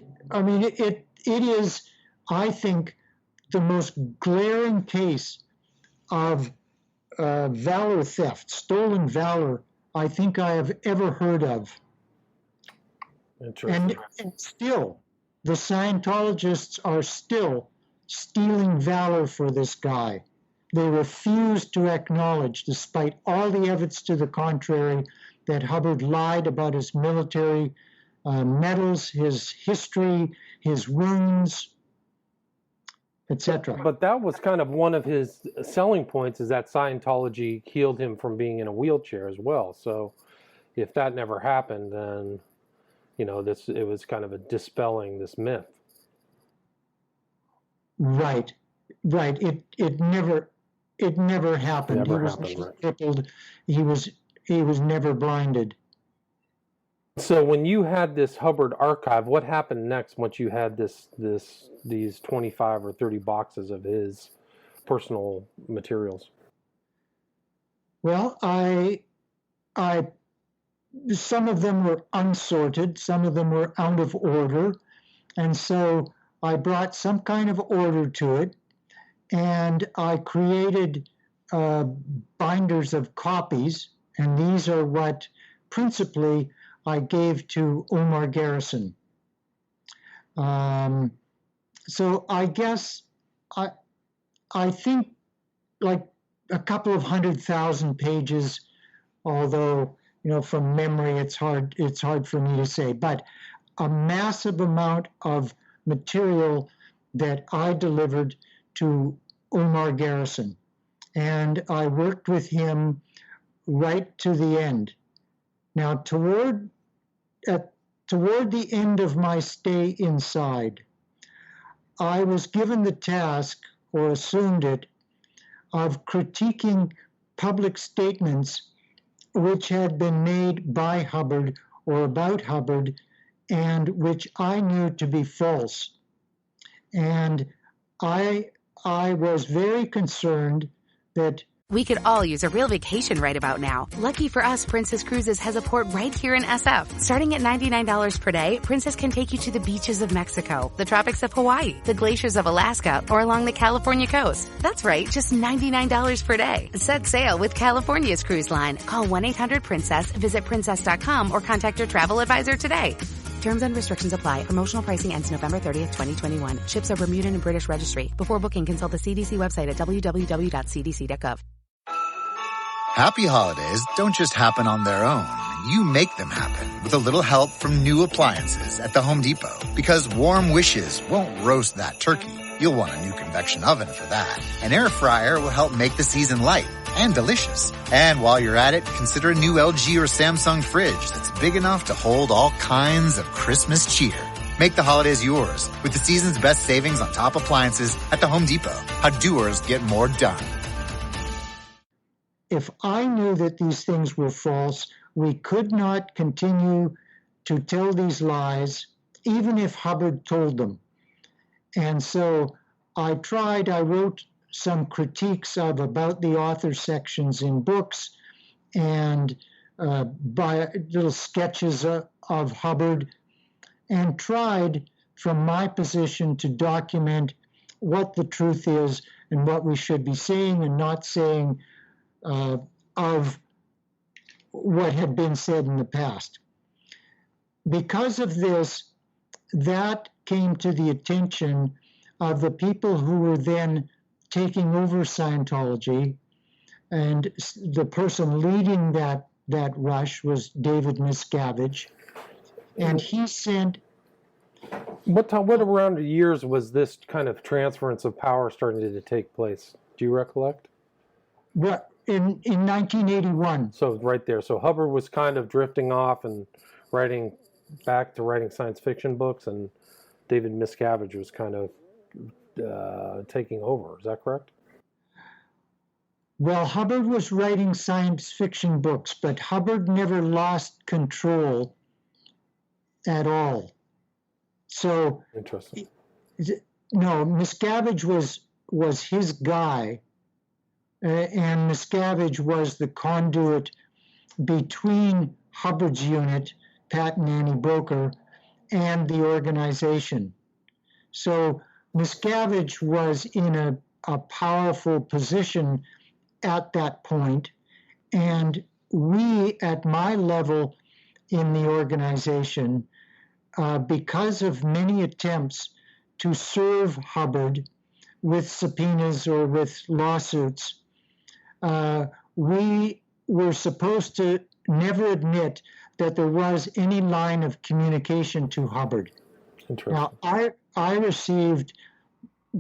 is, I think, the most glaring case of valor theft, stolen valor, I think I have ever heard of. Interesting. And still, the Scientologists are still stealing valor for this guy. They refuse to acknowledge, despite all the evidence to the contrary, that Hubbard lied about his military medals, his history, his wounds, etc. But that was kind of one of his selling points, is that Scientology healed him from being in a wheelchair as well. So if that never happened, then it was kind of a dispelling this myth. Right. It never happened. He was never crippled. He was never blinded. So when you had this Hubbard archive, what happened next once you had these 25 or 30 boxes of his personal materials? Well, some of them were unsorted, some of them were out of order, and so I brought some kind of order to it, and I created binders of copies, and these are what principally I gave to Omar Garrison. So I guess I think like a couple of 100,000 pages, although from memory it's hard for me to say, but a massive amount of material that I delivered to Omar Garrison, and I worked with him right to the end. Now, toward the end of my stay inside, I was given the task, or assumed it, of critiquing public statements which had been made by Hubbard or about Hubbard, and which I knew to be false. And I was very concerned that We could all use a real vacation right about now. Lucky for us, Princess Cruises has a port right here in SF. Starting at $99 per day, Princess can take you to the beaches of Mexico, the tropics of Hawaii, the glaciers of Alaska, or along the California coast. That's right, just $99 per day. Set sail with California's cruise line. Call 1-800-PRINCESS, visit princess.com, or contact your travel advisor today. Terms and restrictions apply. Promotional pricing ends November 30th, 2021. Ships are Bermudan and British registry. Before booking, consult the CDC website at www.cdc.gov. Happy holidays don't just happen on their own. You make them happen with a little help from new appliances at the Home Depot. Because warm wishes won't roast that turkey. You'll want a new convection oven for that. An air fryer will help make the season light and delicious. And while you're at it, consider a new LG or Samsung fridge that's big enough to hold all kinds of Christmas cheer. Make the holidays yours with the season's best savings on top appliances at the Home Depot. How doers get more done. If I knew that these things were false, we could not continue to tell these lies, even if Hubbard told them. And so I wrote some critiques of about the author sections in books and by little sketches of Hubbard, and tried from my position to document what the truth is and what we should be saying and not saying of what had been said in the past. Because of this, that came to the attention of the people who were then taking over Scientology, and the person leading that rush was David Miscavige, and he sent... What around years was this kind of transference of power starting to take place? Do you recollect? What? In 1981. So right there. So Hubbard was kind of drifting off and writing science fiction books, and David Miscavige was kind of taking over. Is that correct? Well, Hubbard was writing science fiction books, but Hubbard never lost control at all. So interesting. No, Miscavige was his guy. And Miscavige was the conduit between Hubbard's unit, Pat and Annie Broker, and the organization. So Miscavige was in a powerful position at that point, and we, at my level in the organization, because of many attempts to serve Hubbard with subpoenas or with lawsuits, we were supposed to never admit that there was any line of communication to Hubbard. Now, I received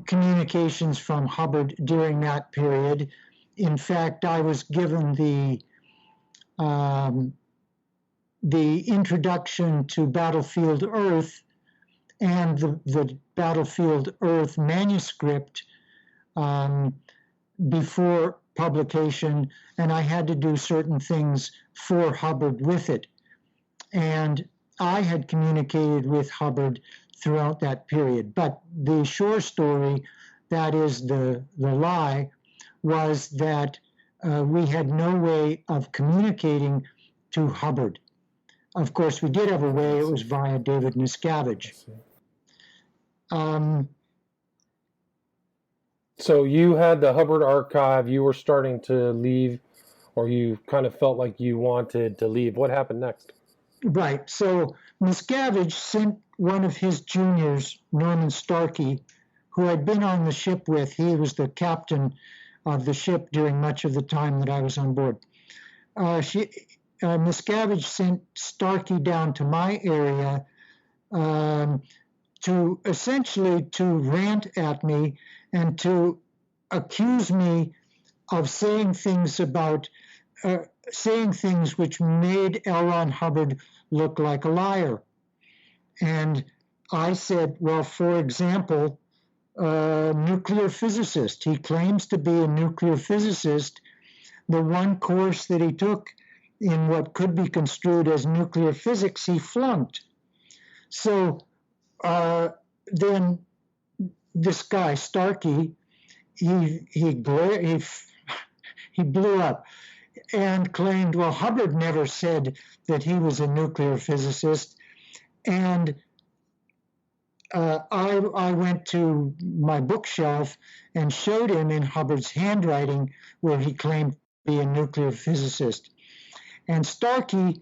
communications from Hubbard during that period. In fact, I was given the introduction to Battlefield Earth and the Battlefield Earth manuscript before publication, and I had to do certain things for Hubbard with it. And I had communicated with Hubbard throughout that period. But the short story, that is the lie, was that we had no way of communicating to Hubbard. Of course, we did have a way. It was via David Miscavige. So you had the Hubbard archive. You were starting to leave, or you kind of felt like you wanted to leave. What happened next? Right. So Miscavige sent one of his juniors, Norman Starkey, who I'd been on the ship with. He was the captain of the ship during much of the time that I was on board. Miscavige sent Starkey down to my area to essentially rant at me and to accuse me of saying things which made L. Ron Hubbard look like a liar. And I said, well, for example, nuclear physicist. He claims to be a nuclear physicist. The one course that he took in what could be construed as nuclear physics, he flunked. So then this guy, Starkey, he he blew up and claimed, well, Hubbard never said that he was a nuclear physicist. And I went to my bookshelf and showed him in Hubbard's handwriting where he claimed to be a nuclear physicist. And Starkey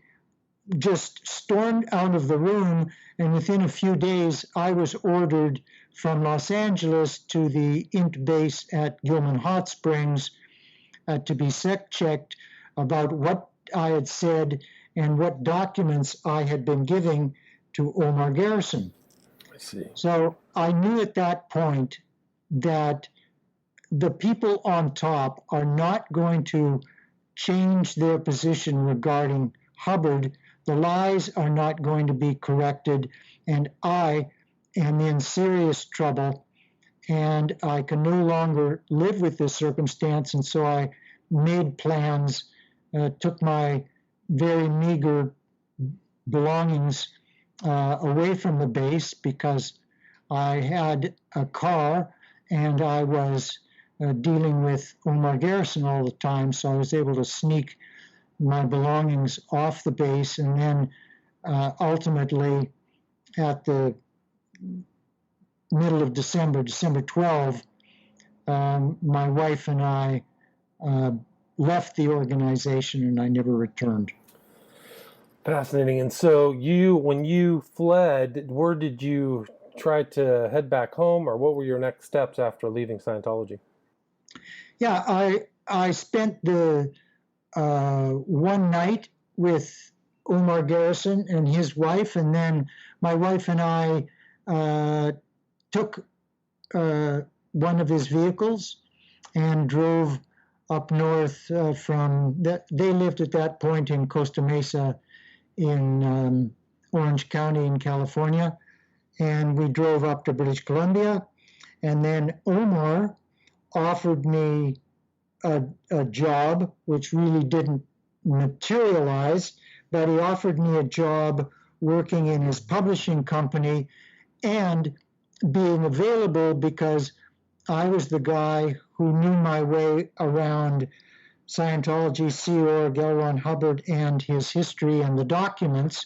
just stormed out of the room, and within a few days, I was ordered from Los Angeles to the INT base at Gilman Hot Springs to be checked about what I had said and what documents I had been giving to Omar Garrison. I see. So I knew at that point that the people on top are not going to change their position regarding Hubbard. The lies are not going to be corrected, and I am in serious trouble, and I can no longer live with this circumstance. And so I made plans, took my very meager belongings away from the base because I had a car and I was dealing with Omar Garrison all the time, so I was able to sneak my belongings off the base. And then ultimately at the middle of December 12, my wife and I left the organization, and I never returned. Fascinating. And so when you fled, where did you try to head back home, or what were your next steps after leaving Scientology? Yeah, I spent the one night with Omar Garrison and his wife, and then my wife and I took one of his vehicles and drove up north they lived at that point in Costa Mesa in Orange County in California, and we drove up to British Columbia. And then Omar offered me a job, which really didn't materialize, but he offered me a job working in his publishing company and being available because I was the guy who knew my way around Scientology, Sea Org, L. Ron Hubbard, and his history and the documents,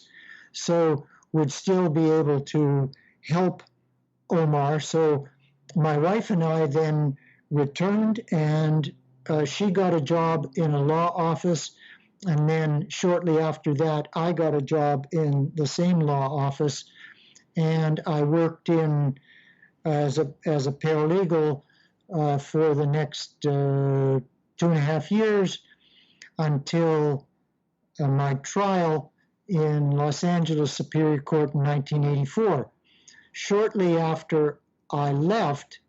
so would still be able to help Omar. So my wife and I then returned, and she got a job in a law office, and then shortly after that, I got a job in the same law office, and I worked as a paralegal for the next 2.5 years until my trial in Los Angeles Superior Court in 1984. Shortly after I left,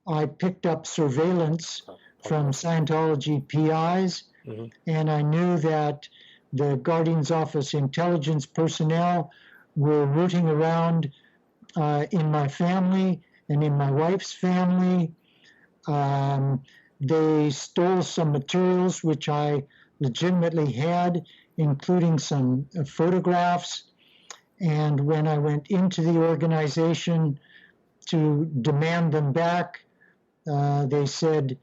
I picked up surveillance from Scientology PIs, and I knew that the Guardian's Office intelligence personnel were rooting around in my family and in my wife's family. They stole some materials which I legitimately had, including some photographs. And when I went into the organization to demand them back, they said,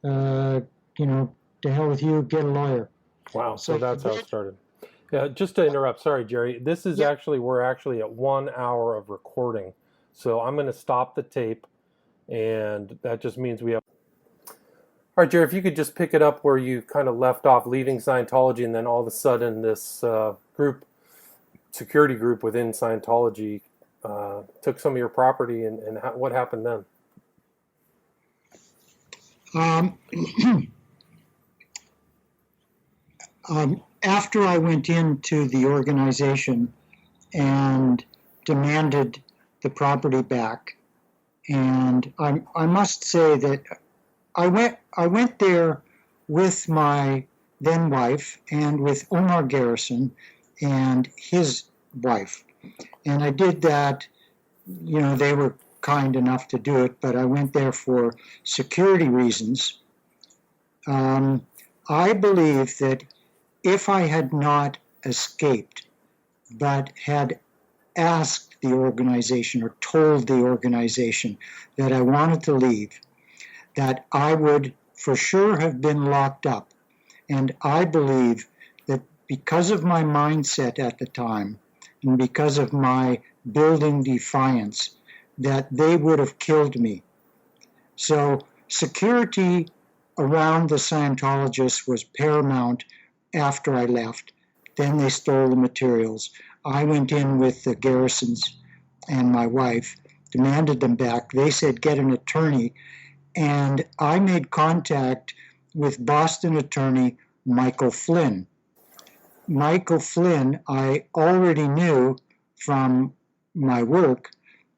to hell with you, get a lawyer. Wow, so that's how it started. Yeah, just to interrupt, sorry, Gerry. This is we're actually at 1 hour of recording. So I'm going to stop the tape, and that just means we have... All right, Gerry, if you could just pick it up where you kind of left off leaving Scientology, and then all of a sudden this security group within Scientology took some of your property, and what happened then? After I went into the organization and demanded the property back, and I must say that I went there with my then wife and with Omar Garrison and his wife, and I did that. They were kind enough to do it, but I went there for security reasons. I believe that if I had not escaped, but had asked the organization or told the organization that I wanted to leave, that I would for sure have been locked up. And I believe that because of my mindset at the time, and because of my building defiance, that they would have killed me. So security around the Scientologists was paramount after I left. Then they stole the materials. I went in with the Garrisons and my wife, demanded them back. They said, get an attorney. And I made contact with Boston attorney Michael Flynn. Michael Flynn, I already knew from my work.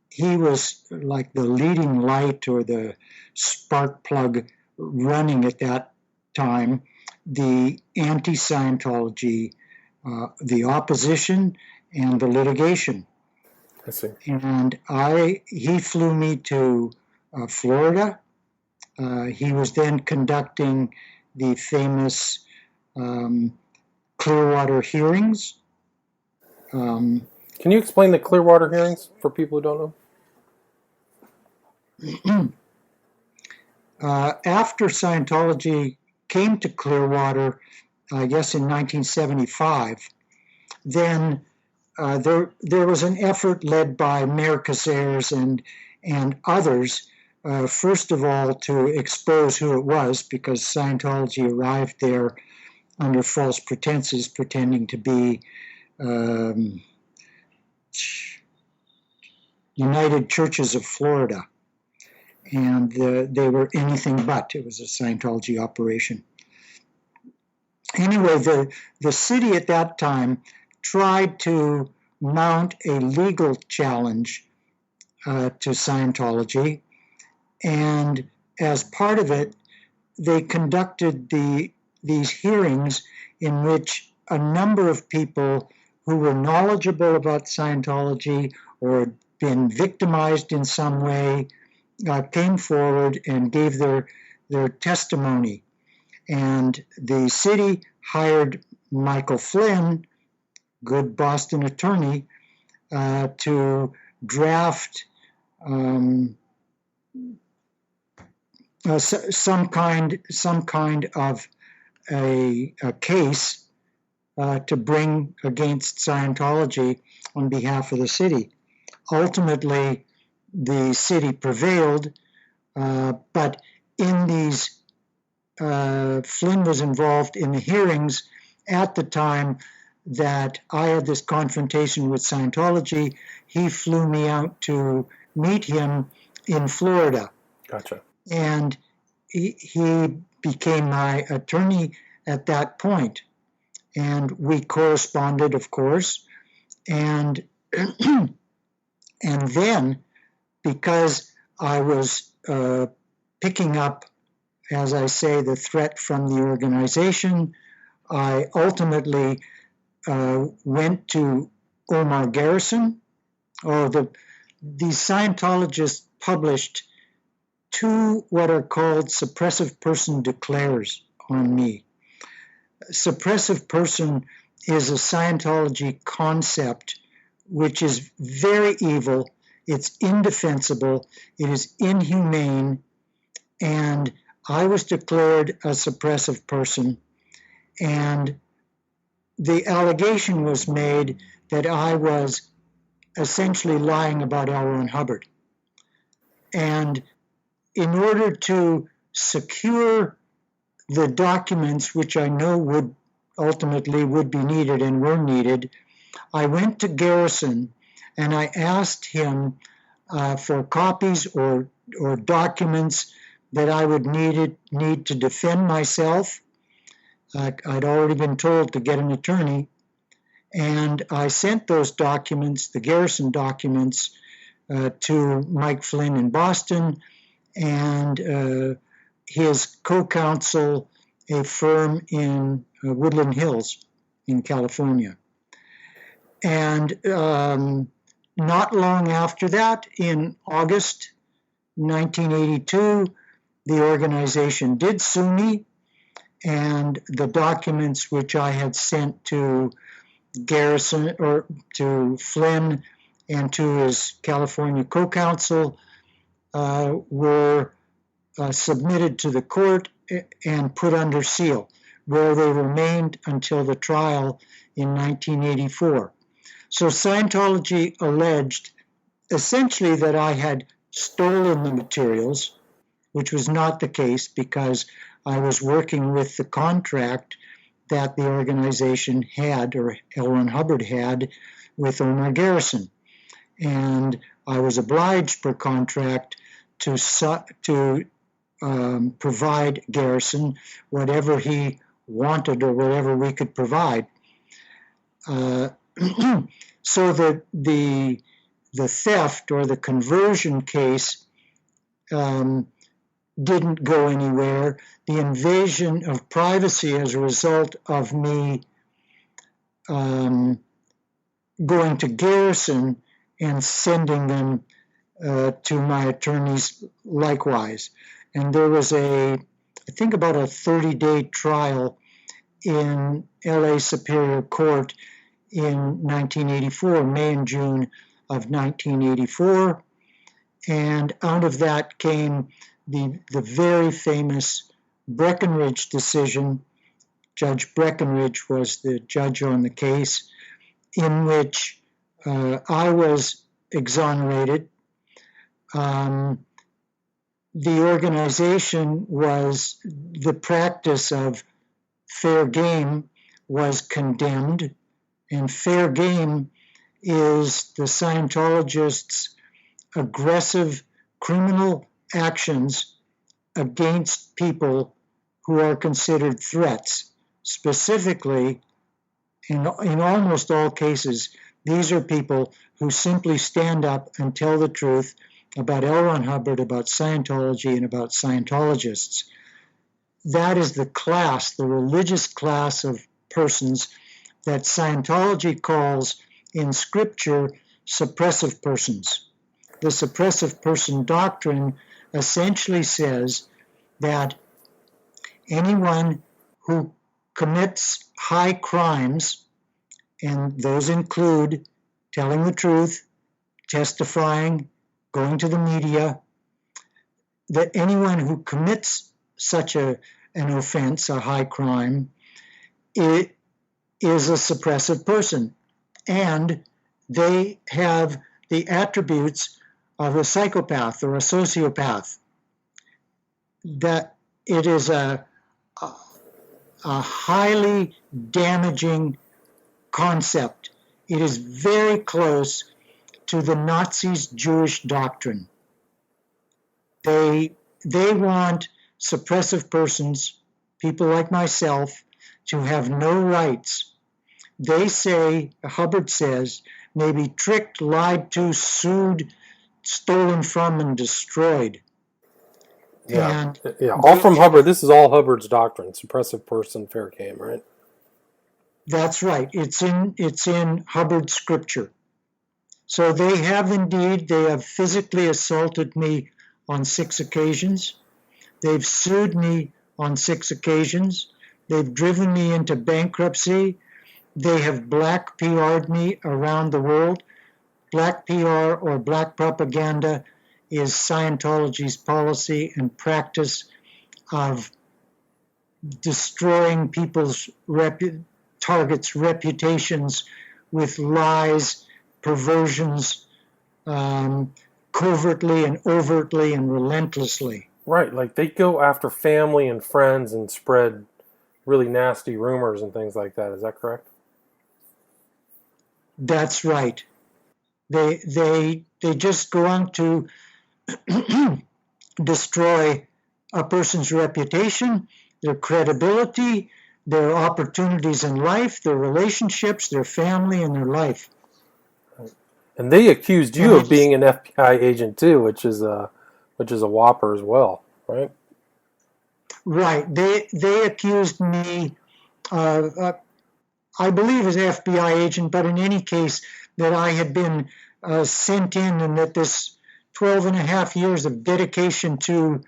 He was like the leading light or the spark plug running at that time, the anti-Scientology, the opposition, and the litigation. I see. And he flew me to Florida. He was then conducting the famous Clearwater hearings. Can you explain the Clearwater hearings for people who don't know? After Scientology came to Clearwater, I guess in 1975, then there was an effort led by Mayor Cazares and others, first of all, to expose who it was, because Scientology arrived there under false pretenses, pretending to be United Churches of Florida. And they were anything but. It was a Scientology operation. Anyway, the city at that time tried to mount a legal challenge to Scientology. And as part of it, they conducted these hearings in which a number of people who were knowledgeable about Scientology or had been victimized in some way came forward and gave their testimony. And the city hired Michael Flynn, good Boston attorney, to draft some kind of a case to bring against Scientology on behalf of the city. Ultimately, the city prevailed, but in these, Flynn was involved in the hearings at the time that I had this confrontation with Scientology. He flew me out to meet him in Florida. Gotcha. And he became my attorney at that point. And we corresponded, of course. And then, because I was picking up, as I say, the threat from the organization, I ultimately went to Omar Garrison. These Scientologists published 2 what are called suppressive person declares on me. Suppressive person is a Scientology concept which is very evil. It's indefensible. It is inhumane. And I was declared a suppressive person. And the allegation was made that I was essentially lying about L. Ron Hubbard. And in order to secure the documents, which I know would ultimately would be needed and were needed, I went to Garrison and I asked him for copies or documents that I would need to defend myself. I'd already been told to get an attorney, and I sent those documents, the Garrison documents, to Mike Flynn in Boston and his co-counsel, a firm in Woodland Hills in California. And not long after that, in August 1982, the organization did sue me, and the documents which I had sent to Garrison or to Flynn and to his California co-counsel were submitted to the court and put under seal, where they remained until the trial in 1984. So Scientology alleged essentially that I had stolen the materials, which was not the case because I was working with the contract that the organization had, or L. Ron Hubbard had, with Omar Garrison. And I was obliged per contract to provide Garrison whatever he wanted or whatever we could provide. So the theft or the conversion case didn't go anywhere. The invasion of privacy as a result of me going to Garrison and sending them to my attorneys likewise. And there was I think about a 30-day trial in LA Superior Court in 1984, May and June of 1984. And out of that came the very famous Breckenridge decision. Judge Breckenridge was the judge on the case, in which I was exonerated. The organization the practice of fair game was condemned, and fair game is the Scientologists' aggressive criminal actions against people who are considered threats. Specifically, in almost all cases, these are people who simply stand up and tell the truth about L. Ron Hubbard, about Scientology, and about Scientologists. That is the class, the religious class of persons that Scientology calls in Scripture suppressive persons. The suppressive person doctrine essentially says that anyone who commits high crimes, and those include telling the truth, testifying, going to the media, that anyone who commits such an offense, a high crime, it is a suppressive person. And they have the attributes of a psychopath or a sociopath. That it is a highly damaging concept. It is very close to the Nazis' Jewish doctrine. They want suppressive persons, people like myself, to have no rights. They say, Hubbard says, may be tricked, lied to, sued, stolen from, and destroyed. Yeah, all from Hubbard. This is all Hubbard's doctrine: suppressive person, fair game, right? That's right. It's in Hubbard's scripture. So they have physically assaulted me on 6 occasions. They've sued me on 6 occasions. They've driven me into bankruptcy. They have black PR'd me around the world. Black PR or black propaganda is Scientology's policy and practice of destroying people's targets' reputations with lies, perversions, covertly and overtly and relentlessly. Right, like they go after family and friends and spread really nasty rumors and things like that. Is that correct? That's right. They just go on to destroy a person's reputation, their credibility, their opportunities in life, their relationships, their family, and their life. And they accused you of being an FBI agent too, which is a whopper as well, right? Right. They accused me, I believe, as an FBI agent, but in any case, that I had been sent in, and that this 12 and a half years of dedication to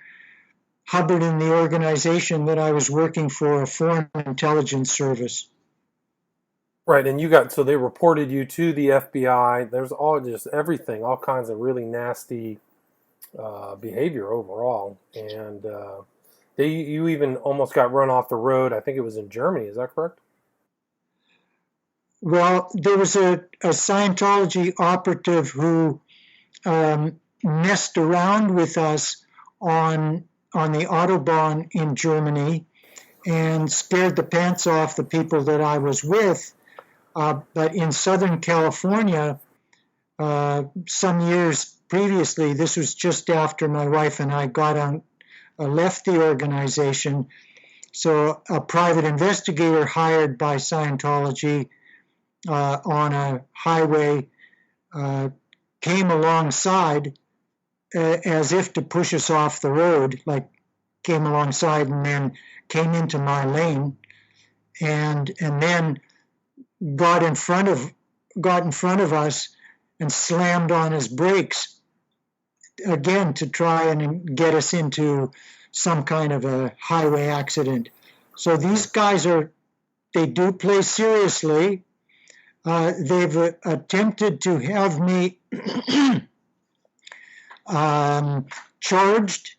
Hubbard and the organization, that I was working for a foreign intelligence service. Right, and so they reported you to the FBI. There's just everything, all kinds of really nasty behavior overall. And you even almost got run off the road. I think it was in Germany. Is that correct? Well, there was a Scientology operative who messed around with us on the Autobahn in Germany and scared the pants off the people that I was with. But in Southern California, some years previously, this was just after my wife and I left the organization. So a private investigator hired by Scientology on a highway came alongside as if to push us off the road, like came alongside and then came into my lane and then got in front of us and slammed on his brakes again to try and get us into some kind of a highway accident. So these guys they do play seriously. They've attempted to have me charged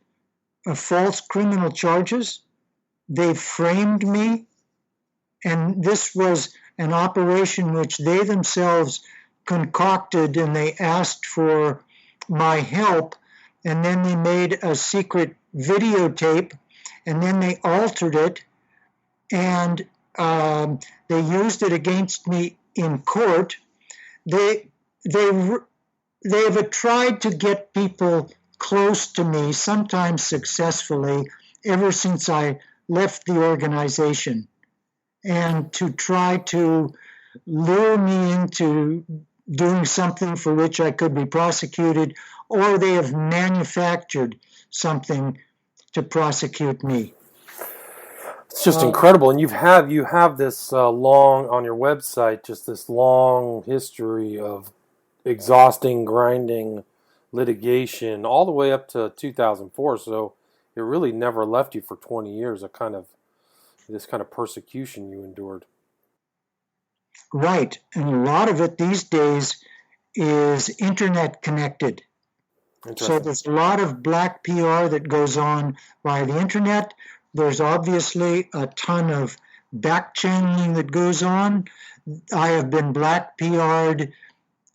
false criminal charges. They framed me, and this was an operation which they themselves concocted, and they asked for my help, and then they made a secret videotape, and then they altered it, and they used it against me in court. They've tried to get people close to me, sometimes successfully, ever since I left the organization, and to try to lure me into doing something for which I could be prosecuted, or they have manufactured something to prosecute me. It's just incredible. And you have this long, on your website, just this long history of exhausting, grinding litigation all the way up to 2004. So it really never left you for 20 years, this kind of persecution you endured. Right. And a lot of it these days is internet connected. So there's a lot of black PR that goes on via the internet. There's obviously a ton of back channeling that goes on. I have been black PR'd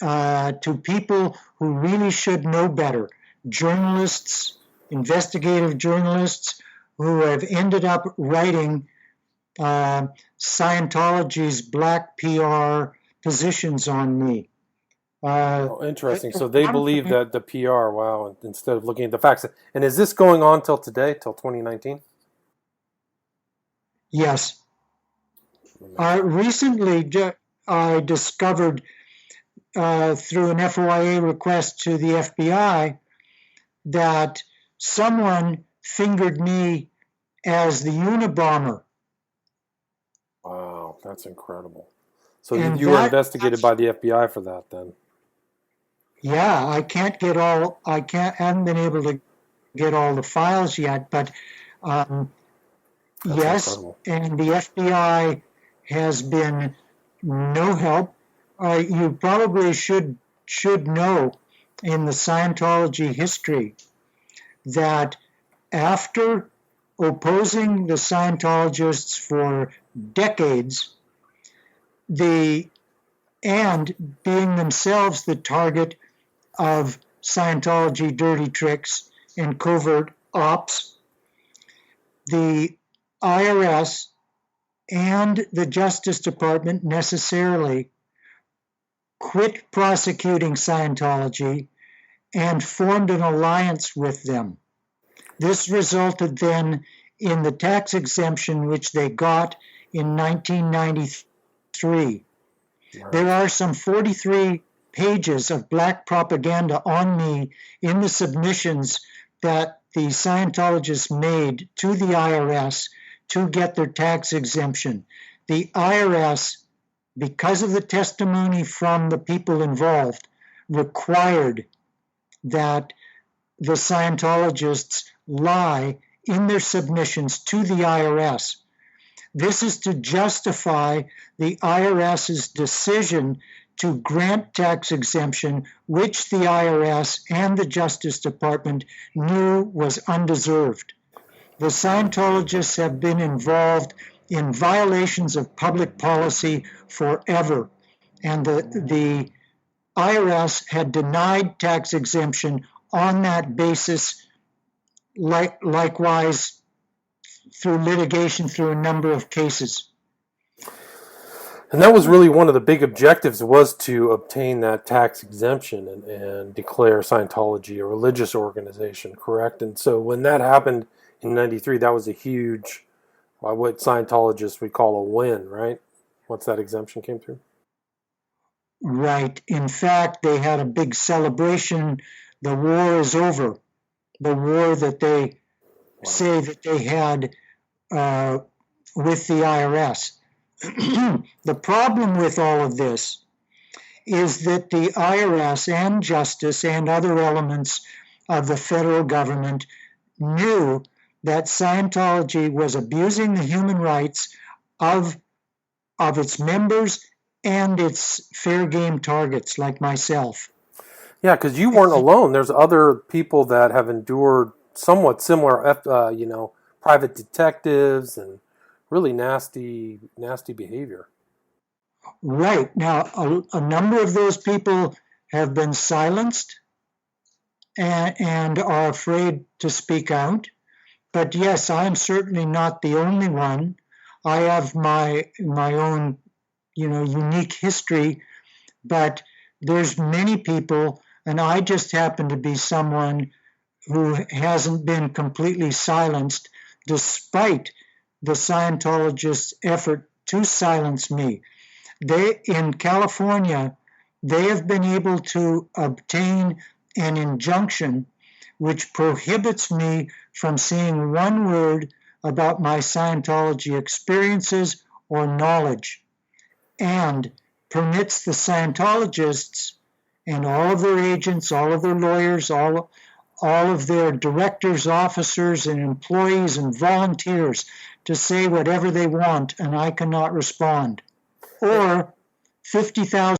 to people who really should know better. Journalists, investigative journalists who have ended up writing Scientology's black PR positions on me. Interesting. So they believe that the PR, wow, instead of looking at the facts. And is this going on till today, till 2019? Yes. Recently, I discovered through an FOIA request to the FBI that someone fingered me as the Unabomber. Wow, that's incredible. So you were investigated by the FBI for that then? Yeah, I haven't been able to get all the files yet, but yes, incredible. And the FBI has been no help. You probably should know in the Scientology history that after opposing the Scientologists for decades, and being themselves the target of Scientology dirty tricks and covert ops, the IRS and the Justice Department necessarily quit prosecuting Scientology and formed an alliance with them. This resulted then in the tax exemption which they got in 1993. Right. There are some 43 pages of black propaganda on me in the submissions that the Scientologists made to the IRS to get their tax exemption. The IRS, because of the testimony from the people involved, required that the Scientologists lie in their submissions to the IRS. This is to justify the IRS's decision to grant tax exemption, which the IRS and the Justice Department knew was undeserved. The Scientologists have been involved in violations of public policy forever, and the IRS had denied tax exemption on that basis, likewise through litigation through a number of cases. And that was really one of the big objectives, was to obtain that tax exemption and declare Scientology a religious organization, correct? And so when that happened in 93, that was a huge, what Scientologists would call a win, right? Once that exemption came through. Right. In fact, they had a big celebration. The war is over. The war that they say that they had with the IRS. The problem with all of this is that the IRS and Justice and other elements of the federal government knew that Scientology was abusing the human rights of its members and its fair game targets like myself. Yeah, because you weren't alone. There's other people that have endured somewhat similar, private detectives and really nasty behavior. Right. Now, a number of those people have been silenced and are afraid to speak out. But yes, I'm certainly not the only one. I have my own, unique history, but there's many people, and I just happen to be someone who hasn't been completely silenced despite the Scientologists' effort to silence me. In California, they have been able to obtain an injunction which prohibits me from saying one word about my Scientology experiences or knowledge, and permits the Scientologists and all of their agents, all of their lawyers, all of their directors, officers, and employees and volunteers to say whatever they want, and I cannot respond. Or 50,000.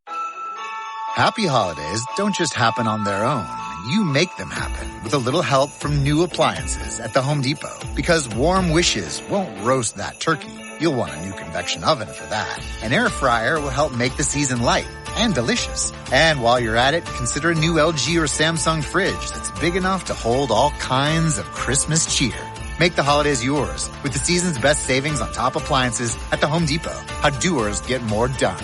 Happy holidays don't just happen on their own. You make them happen with a little help from new appliances at the Home Depot. Because warm wishes won't roast that turkey. You'll want a new convection oven for that. An air fryer will help make the season light and delicious. And while you're at it, consider a new LG or Samsung fridge that's big enough to hold all kinds of Christmas cheer. Make the holidays yours with the season's best savings on top appliances at the Home Depot. How doers get more done.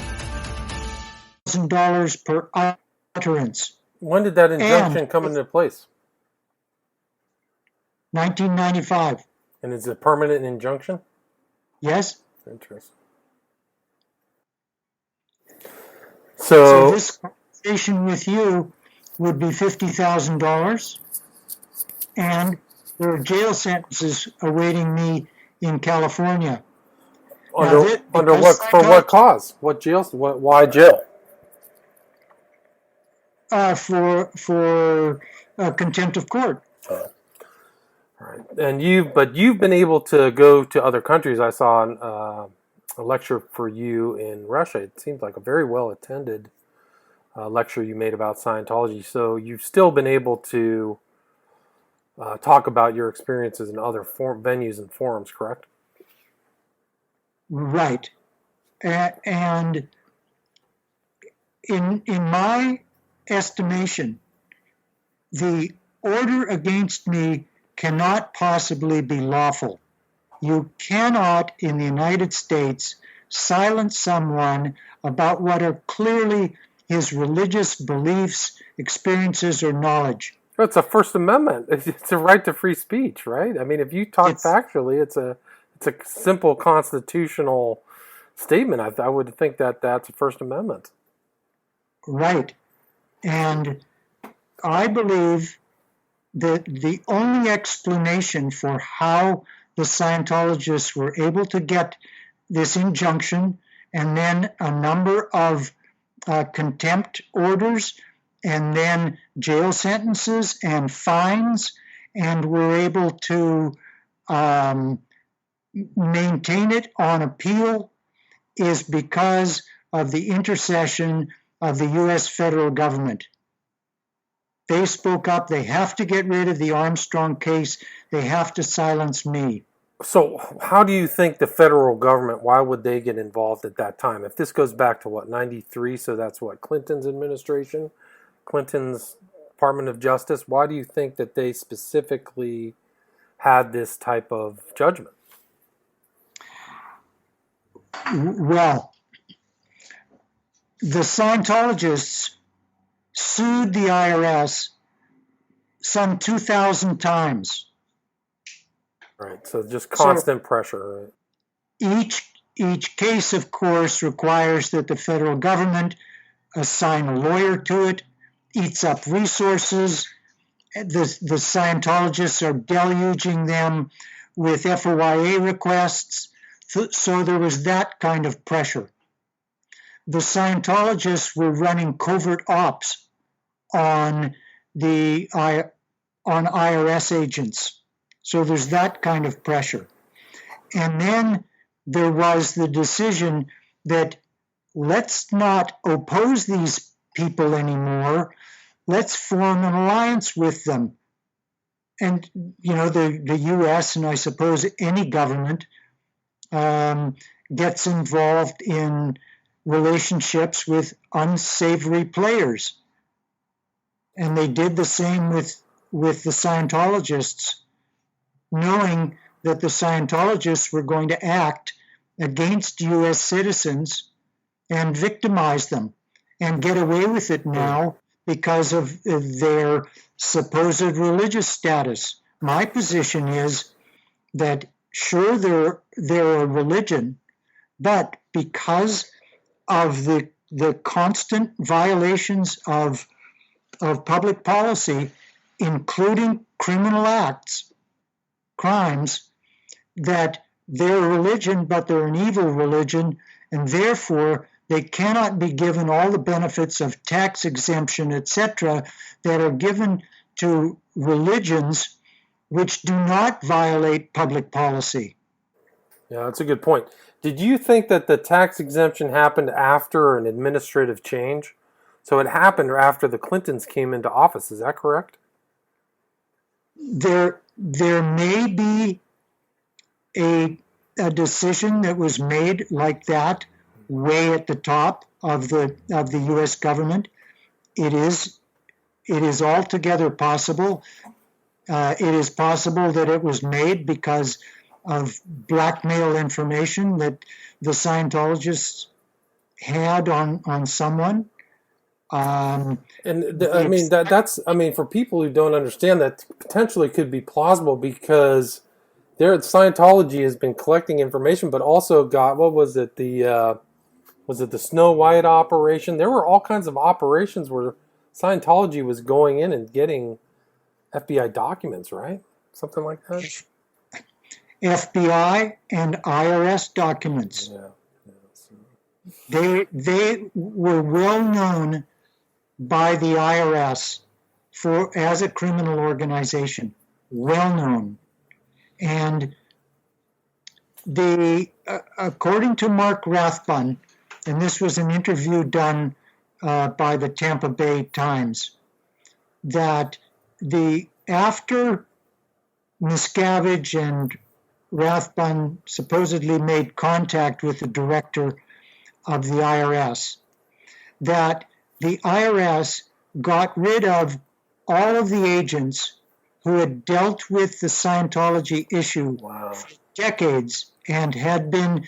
$1,000 per utterance. When did that injunction come into place? 1995. And is it a permanent injunction? Yes. Interesting. So this conversation with you would be $50,000, and there are jail sentences awaiting me in California. Under what? For what cause? What jail? Why jail? For contempt of court. All right. And you've been able to go to other countries. I saw a lecture for you in Russia. It seems like a very well attended lecture you made about Scientology. So you've still been able to talk about your experiences in other venues and forums, correct? Right. And in my estimation, the order against me cannot possibly be lawful. You cannot, in the United States, silence someone about what are clearly his religious beliefs, experiences, or knowledge. It's a First Amendment. It's a right to free speech, right? I mean, if you talk factually, it's a simple constitutional statement. I would think that that's a First Amendment. Right. And I believe that the only explanation for how the Scientologists were able to get this injunction and then a number of contempt orders and then jail sentences and fines, and were able to maintain it on appeal, is because of the intercession of the U.S. federal government. They spoke up. They have to get rid of the Armstrong case. They have to silence me. So how do you think the federal government, why would they get involved at that time? If this goes back to, 93? So that's Clinton's administration, Clinton's Department of Justice. Why do you think that they specifically had this type of judgment? Well, the Scientologists sued the IRS some 2,000 times. Right, so just constant pressure. Right? Each case, of course, requires that the federal government assign a lawyer to it, eats up resources. The Scientologists are deluging them with FOIA requests. So there was that kind of pressure. The Scientologists were running covert ops on IRS agents. So there's that kind of pressure. And then there was the decision that let's not oppose these people anymore. Let's form an alliance with them. And, the U.S. and I suppose any government gets involved in relationships with unsavory players. And they did the same with the Scientologists, knowing that the Scientologists were going to act against U.S. citizens and victimize them and get away with it now because of their supposed religious status. My position is that sure, they're a religion, but because of the constant violations of public policy, including criminal crimes, that they're a religion, but they're an evil religion, and therefore they cannot be given all the benefits of tax exemption, etc., that are given to religions which do not violate public policy. Yeah, that's a good point. Did you think that the tax exemption happened after an administrative change? So it happened after the Clintons came into office, is that correct? There may be a decision that was made like that way at the top of the U.S. government. It is altogether possible. It is possible that it was made because of blackmail information that the Scientologists had on someone. For people who don't understand, that potentially could be plausible because Scientology has been collecting information, but also got, was it the Snow White operation? There were all kinds of operations where Scientology was going in and getting FBI documents, right? Something like that? FBI and IRS documents. Yeah. They were well known by the IRS as a criminal organization, well known. And according to Mark Rathbun, and this was an interview done by the Tampa Bay Times, that after Miscavige and Rathbun supposedly made contact with the director of the IRS, that the IRS got rid of all of the agents who had dealt with the Scientology issue for decades and had been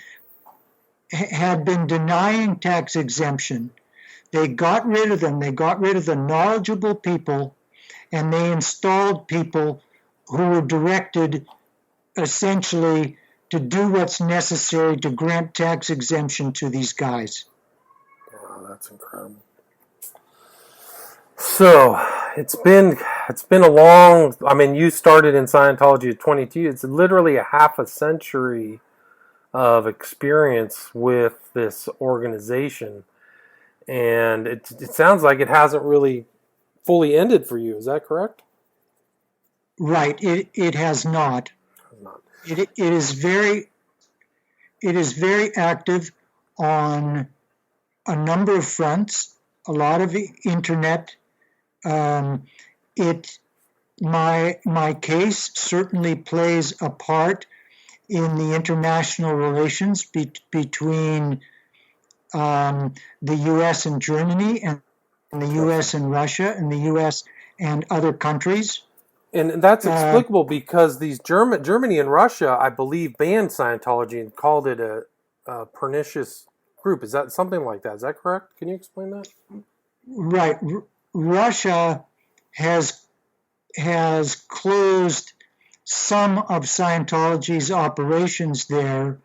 denying tax exemption. They got rid of them. They got rid of the knowledgeable people, and they installed people who were directed essentially to do what's necessary to grant tax exemption to these guys. Wow, that's incredible. So it's been a long. You started in Scientology at 22. It's literally a half a century of experience with this organization, and it sounds like it hasn't really fully ended for you. Is that correct? Right. It has not. It is very active on a number of fronts. internet. My case certainly plays a part in the international relations between the U.S. and Germany, and the U.S. and Russia, and the U.S. and other countries. And that's explicable because these Germany and Russia, I believe, banned Scientology and called it a pernicious group. Is that something like that? Is that correct? Can you explain that? Right. Russia has closed some of Scientology's operations there.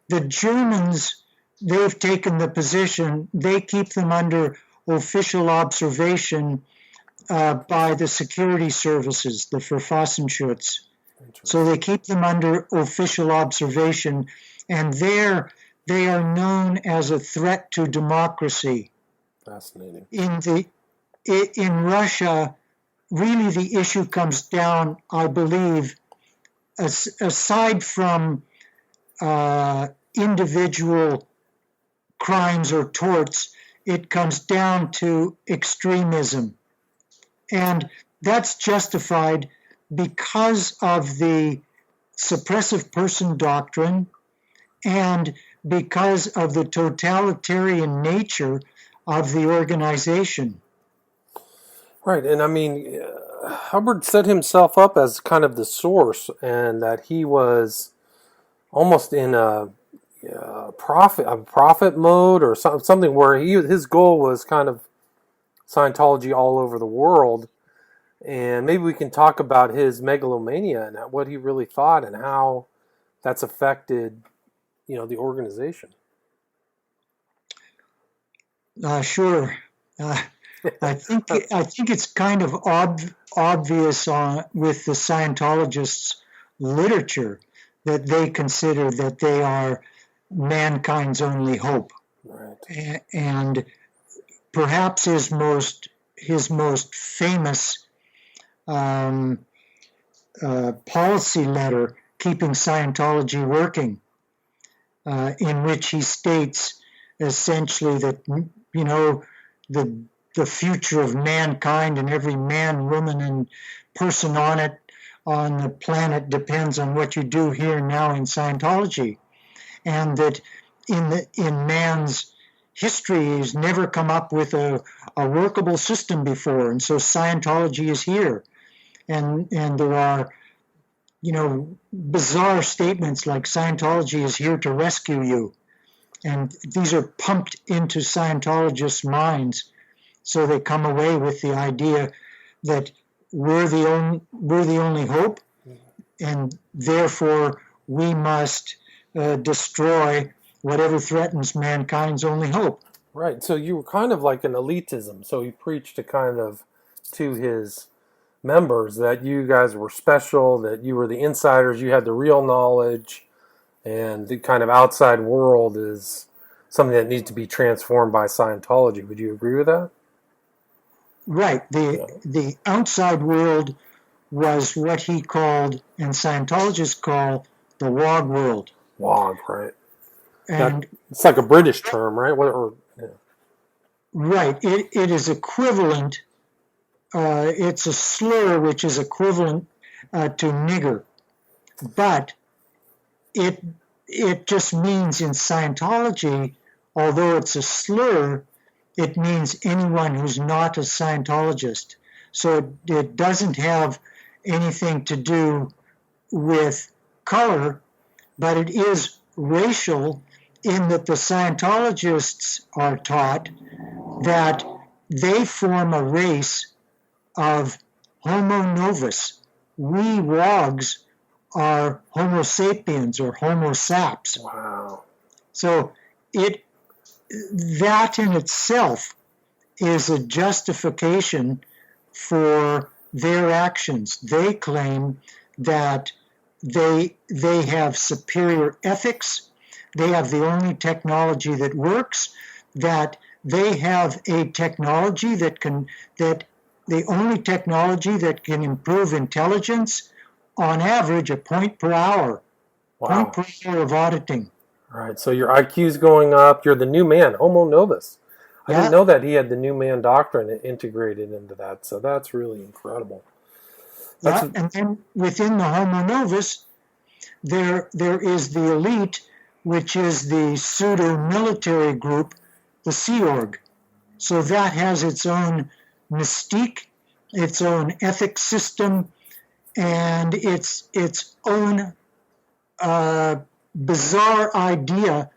The Germans, they've taken the position, they keep them under official observation by the security services, the Verfassungsschutz. So they keep them under official observation, and there they are known as a threat to democracy. Fascinating. In Russia, really the issue comes down, I believe, aside from individual crimes or torts, it comes down to extremism. And that's justified because of the suppressive person doctrine and because of the totalitarian nature of the organization. Right, and I mean, Hubbard set himself up as kind of the source, and that he was almost in a prophet mode or something where his goal was kind of Scientology all over the world. And maybe we can talk about his megalomania and what he really thought and how that's affected, the organization. Sure. I think it's kind of obvious with the Scientologists' literature that they consider that they are mankind's only hope. Right. And perhaps his most famous policy letter, Keeping Scientology Working, in which he states essentially that the future of mankind and every man, woman, and person on the planet depends on what you do here and now in Scientology, and that in man's history he's never come up with a workable system before, and so Scientology is here, and there are bizarre statements like Scientology is here to rescue you, and these are pumped into Scientologists' minds. So they come away with the idea that we're the only hope, and therefore we must destroy whatever threatens mankind's only hope. Right. So you were kind of like an elitism. So he preached to his members that you guys were special, that you were the insiders, you had the real knowledge, and the kind of outside world is something that needs to be transformed by Scientology. Would you agree with that? Right. The outside world was what he called, and Scientologists call, the WOG world. WOG, right. And it's like a British term, right? Right. It is equivalent. It's a slur which is equivalent to nigger. But it just means in Scientology, although it's a slur, it means anyone who's not a Scientologist. So it doesn't have anything to do with color, but it is racial in that the Scientologists are taught that they form a race of Homo novus. We WOGs are Homo sapiens or Homo saps. Wow. So that in itself is a justification for their actions. They claim that they have superior ethics, they have the only technology that works, that they have a technology the only technology that can improve intelligence on average a point per hour. Wow. Point per hour of auditing. All right, so your IQ's going up. You're the new man, Homo novus. I didn't know that he had the new man doctrine integrated into that, so that's really incredible. And then within the Homo Novus, there is the elite, which is the pseudo-military group, the Sea Org. So that has its own mystique, its own ethics system, and its own bizarre idea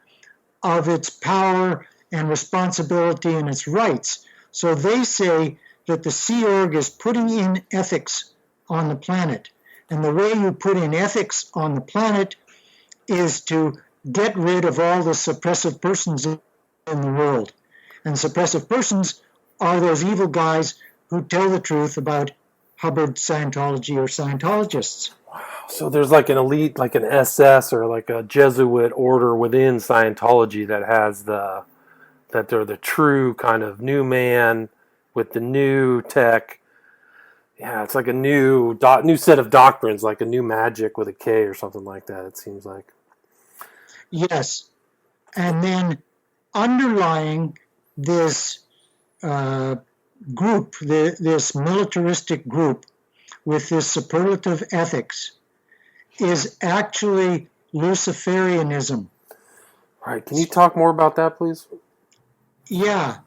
of its power and responsibility and its rights. So they say that the Sea Org is putting in ethics on the planet. And the way you put in ethics on the planet is to get rid of all the suppressive persons in the world. And suppressive persons are those evil guys who tell the truth about Hubbard Scientology or Scientologists. Wow. So there's like an elite, like an SS or like a Jesuit order within Scientology that has that they're the true kind of new man with the new tech. Yeah, it's like a new set of doctrines, like a new magic with a K or something like that, it seems like. Yes. And then underlying this group, this militaristic group with this superlative ethics, is actually Luciferianism. Right. Can you talk more about that, please? Yeah.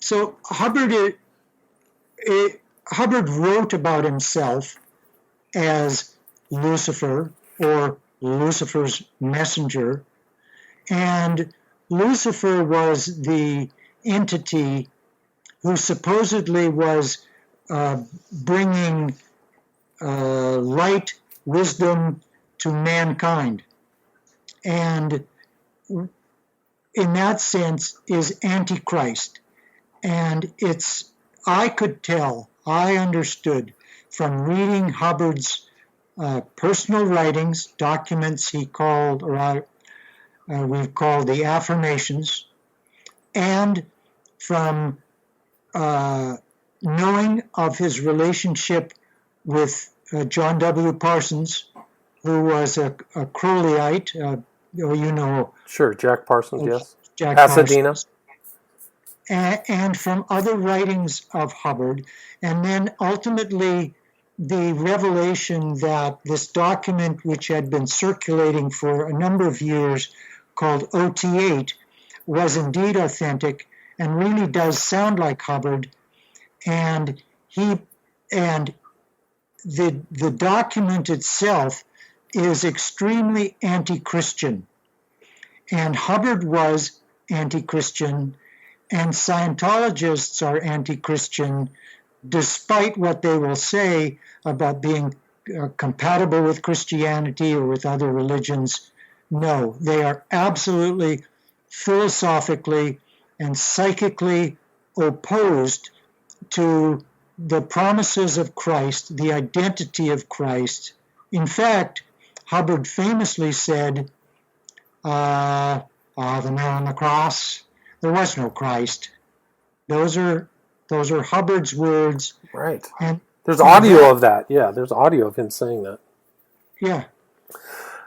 So Hubbard wrote about himself as Lucifer or Lucifer's messenger, and Lucifer was the entity who supposedly was bringing light, wisdom to mankind, and in that sense is Antichrist. And I understood from reading Hubbard's personal writings, documents he called, or we've called the affirmations, and from knowing of his relationship with John W. Parsons, who was a Crowleyite, Sure, Jack Parsons, yes. Jack Pasadena. Parsons. And from other writings of Hubbard, and then ultimately the revelation that this document, which had been circulating for a number of years, called OT8, was indeed authentic and really does sound like Hubbard. And the document itself is extremely anti-Christian, and Hubbard was anti-Christian. And Scientologists are anti-Christian, despite what they will say about being compatible with Christianity or with other religions. No, they are absolutely philosophically and psychically opposed to the promises of Christ, the identity of Christ. In fact, Hubbard famously said, the nail on the cross, there was no Christ. Those are Hubbard's words. Right. And there's audio of that. Yeah, there's audio of him saying that. Yeah.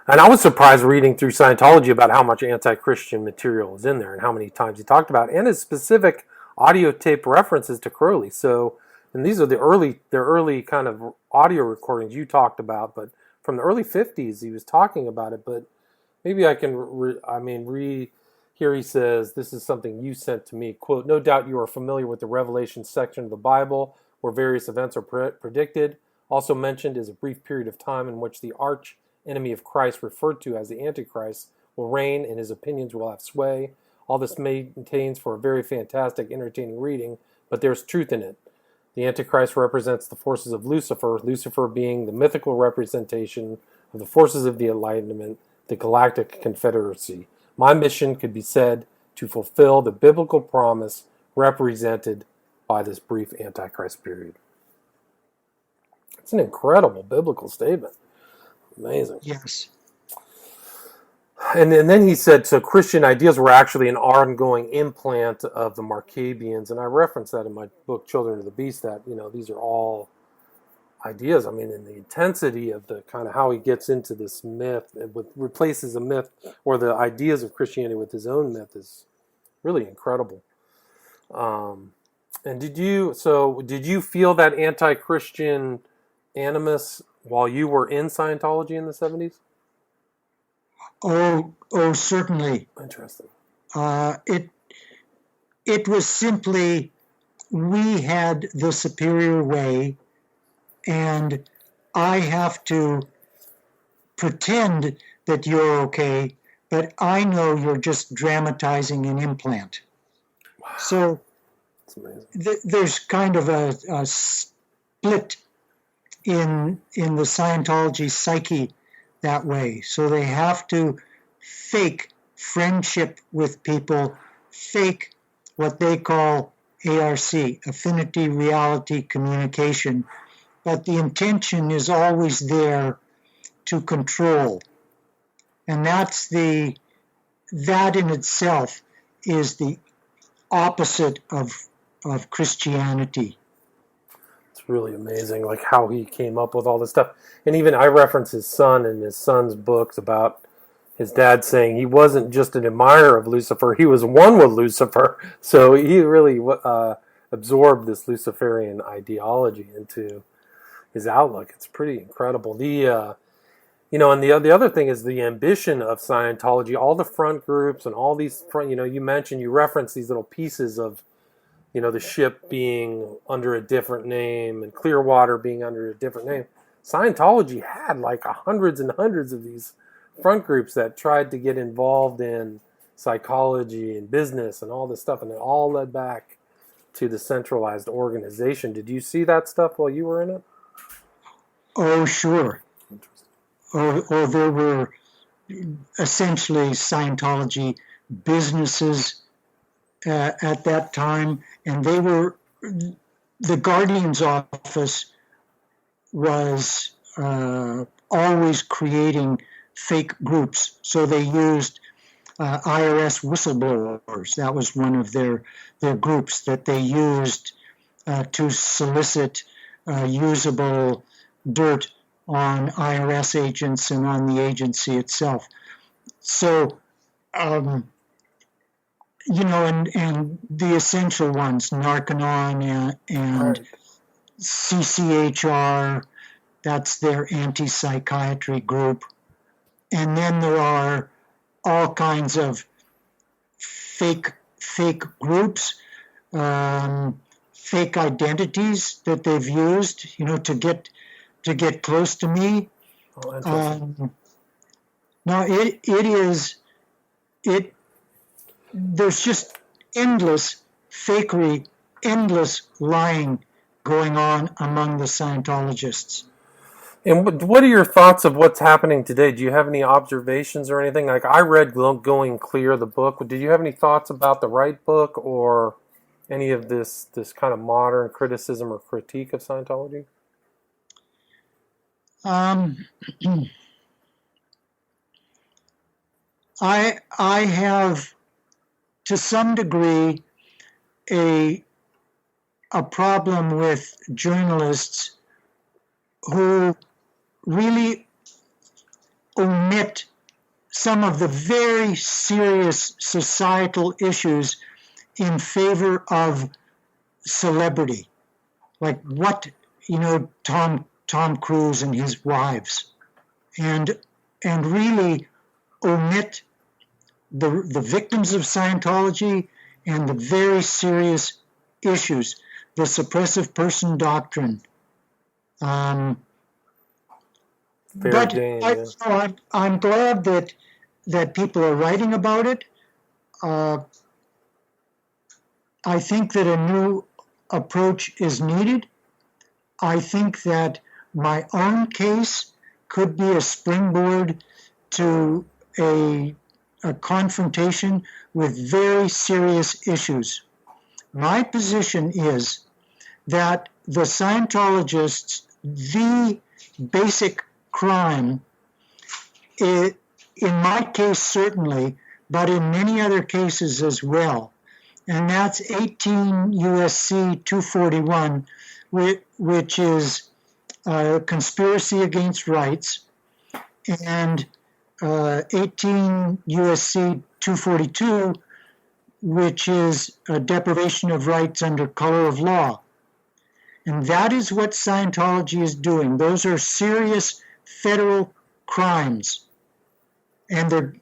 And I was surprised reading through Scientology about how much anti-Christian material is in there and how many times he talked about it, and his specific audio tape references to Crowley. So, and these are the early kind of audio recordings you talked about, but from the early 50s he was talking about it. But maybe I can here he says, this is something you sent to me, quote, "No doubt you are familiar with the Revelation section of the Bible where various events are predicted. Also mentioned is a brief period of time in which the arch enemy of Christ, referred to as the Antichrist, will reign and his opinions will have sway. All this maintains for a very fantastic, entertaining reading, but there's truth in it. The Antichrist represents the forces of Lucifer, Lucifer being the mythical representation of the forces of the Enlightenment, the Galactic Confederacy. My mission could be said to fulfill the biblical promise represented by this brief Antichrist period." It's an incredible biblical statement. Amazing. Yes. And then he said, so Christian ideas were actually an ongoing implant of the Markabians. And I referenced that in my book, Children of the Beast, that, these are all ideas. I mean, in the intensity of the kind of how he gets into this myth and replaces a myth or the ideas of Christianity with his own myth is really incredible. And did you feel that anti-Christian animus while you were in Scientology in the 70s? Oh, certainly. Interesting. It was simply, we had the superior way, and I have to pretend that you're okay, but I know you're just dramatizing an implant. Wow. So there's kind of a split in the Scientology psyche that way. So they have to fake friendship with people, fake what they call ARC, Affinity Reality Communication, but the intention is always there to control. And that in itself is the opposite of Christianity. It's really amazing, like how he came up with all this stuff. And even I reference his son in his son's books about his dad saying he wasn't just an admirer of Lucifer, he was one with Lucifer. So he really absorbed this Luciferian ideology into his outlook. It's pretty incredible. And the other thing is the ambition of Scientology, all the front groups and all these front, you reference these little pieces of, the ship being under a different name and Clearwater being under a different name. Scientology had like hundreds and hundreds of these front groups that tried to get involved in psychology and business and all this stuff, and it all led back to the centralized organization. Did you see that stuff while you were in it? Oh, sure. Or there were essentially Scientology businesses at that time, and the Guardian's office was always creating fake groups. So they used IRS whistleblowers. That was one of their groups that they used to solicit usable dirt on IRS agents and on the agency itself. So, and the essential ones, Narconon and CCHR, that's their anti-psychiatry group. And then there are all kinds of fake groups, fake identities that they've used, to get close to me. There's just endless fakery, endless lying going on among the Scientologists. And what are your thoughts of what's happening today? Do you have any observations or anything? Like, I read Going Clear, the book. Did you have any thoughts about the right book or any of this kind of modern criticism or critique of Scientology? I have, to some degree, a problem with journalists who really omit some of the very serious societal issues in favor of celebrity, like Tom Cruise and his wives, and really omit the victims of Scientology and the very serious issues, the suppressive person doctrine. I'm glad that people are writing about it. I think that a new approach is needed. I think that my own case could be a springboard to a confrontation with very serious issues. My position is that the Scientologists, the basic crime, in my case certainly, but in many other cases as well, and that's 18 U.S.C. 241, which is conspiracy against rights, and 18 U.S.C. 242, which is a deprivation of rights under color of law. And that is what Scientology is doing. Those are serious federal crimes. And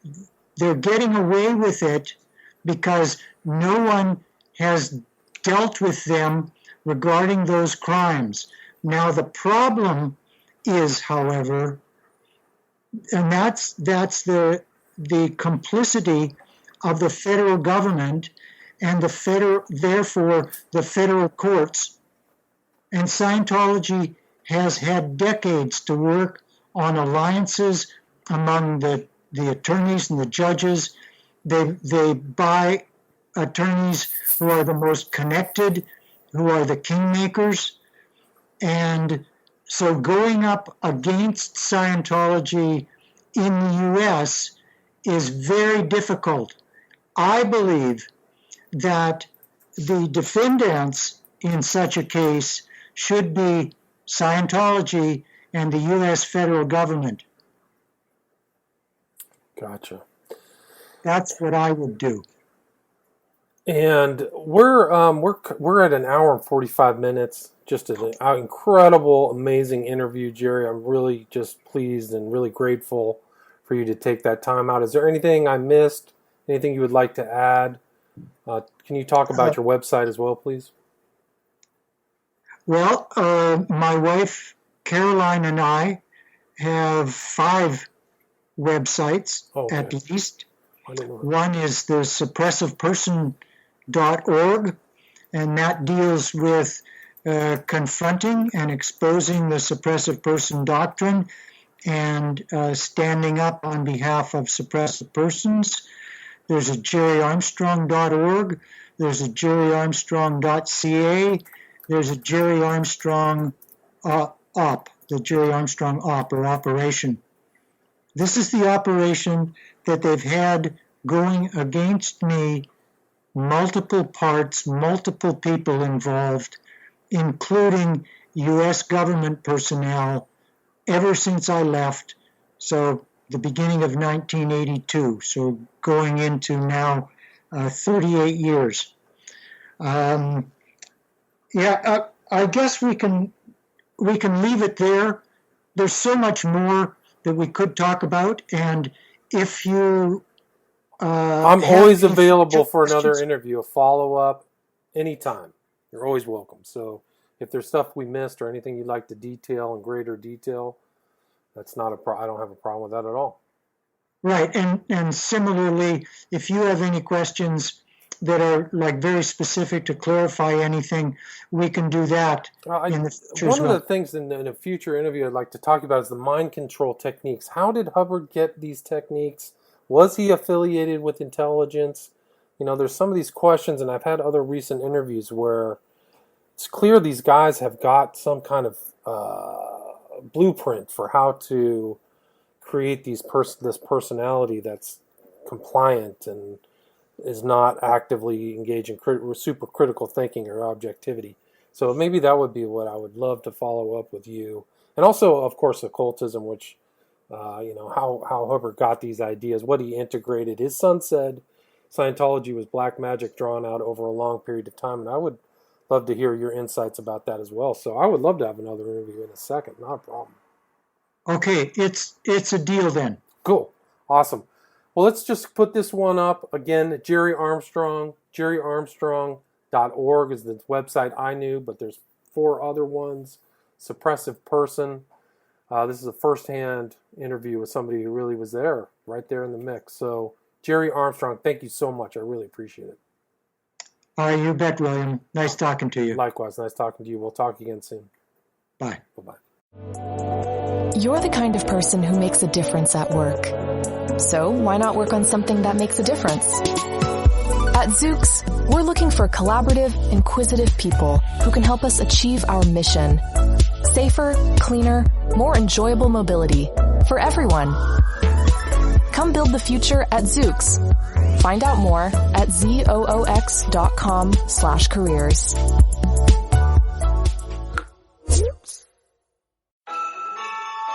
they're getting away with it because no one has dealt with them regarding those crimes. Now, the problem is, however, and that's the complicity of the federal government and therefore the federal courts. And Scientology has had decades to work on alliances among the attorneys and the judges. They buy attorneys who are the most connected, who are the kingmakers. And so going up against Scientology in the U.S. is very difficult. I believe that the defendants in such a case should be Scientology and the U.S. federal government. Gotcha. That's what I would do. And we're at an hour and 45 minutes. Just an incredible, amazing interview, Gerry. I'm really just pleased and really grateful for you to take that time out. Is there anything I missed? Anything you would like to add? Can you talk about your website as well, please? Well, my wife, Caroline, and I have 5 websites at least. One is the suppressiveperson.org, and that deals with confronting and exposing the suppressive person doctrine and standing up on behalf of suppressive persons. There's a GerryArmstrong.org. There's a GerryArmstrong.ca. There's a Gerry Armstrong op, the Gerry Armstrong op, or operation. This is the operation that they've had going against me, multiple parts, multiple people involved, including U.S. government personnel, ever since I left, so the beginning of 1982, so going into now 38 years. I guess we can leave it there. There's so much more that we could talk about, and if you I'm always available for another interview, a follow-up, anytime. You're always welcome. So if there's stuff we missed or anything you'd like to detail in greater detail, that's not I don't have a problem with that at all. Right, and similarly, if you have any questions that are like very specific to clarify anything, we can do that in the future. One of the things in a future interview I'd like to talk about is the mind control techniques. How did Hubbard get these techniques? Was he affiliated with intelligence? You know, there's some of these questions, and I've had other recent interviews where it's clear these guys have got some kind of blueprint for how to create this personality that's compliant and is not actively engaged in super critical thinking or objectivity. So maybe that would be what I would love to follow up with you. And also, of course, occultism, which, how Hubbard got these ideas, what he integrated. His son said Scientology was black magic drawn out over a long period of time, and I would love to hear your insights about that as well. So I would love to have another interview in a second. Not a problem. Okay, it's a deal then. Cool. Awesome. Well, let's just put this one up. Again, Gerry Armstrong, GerryArmstrong.org is the website I knew, but there's 4 other ones. Suppressive Person. This is a first-hand interview with somebody who really was there, right there in the mix. So, Gerry Armstrong, thank you so much. I really appreciate it. You bet, William. Nice talking to you. Likewise, nice talking to you. We'll talk again soon. Bye. Bye-bye. You're the kind of person who makes a difference at work. So why not work on something that makes a difference? At Zooks, we're looking for collaborative, inquisitive people who can help us achieve our mission. Safer, cleaner, more enjoyable mobility for everyone. Come build the future at Zooks. Find out more at zoox.com/careers.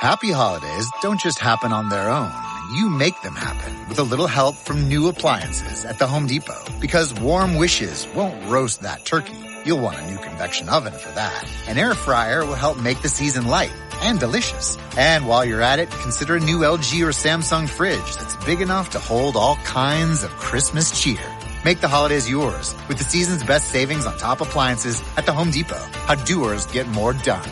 Happy holidays don't just happen on their own. you make them happen with a little help from new appliances at the Home Depot. Because warm wishes won't roast that turkey. You'll want a new convection oven for that. An air fryer will help make the season light and delicious. And while you're at it, consider a new LG or Samsung fridge that's big enough to hold all kinds of Christmas cheer. Make the holidays yours with the season's best savings on top appliances at the Home Depot. How doers get more done.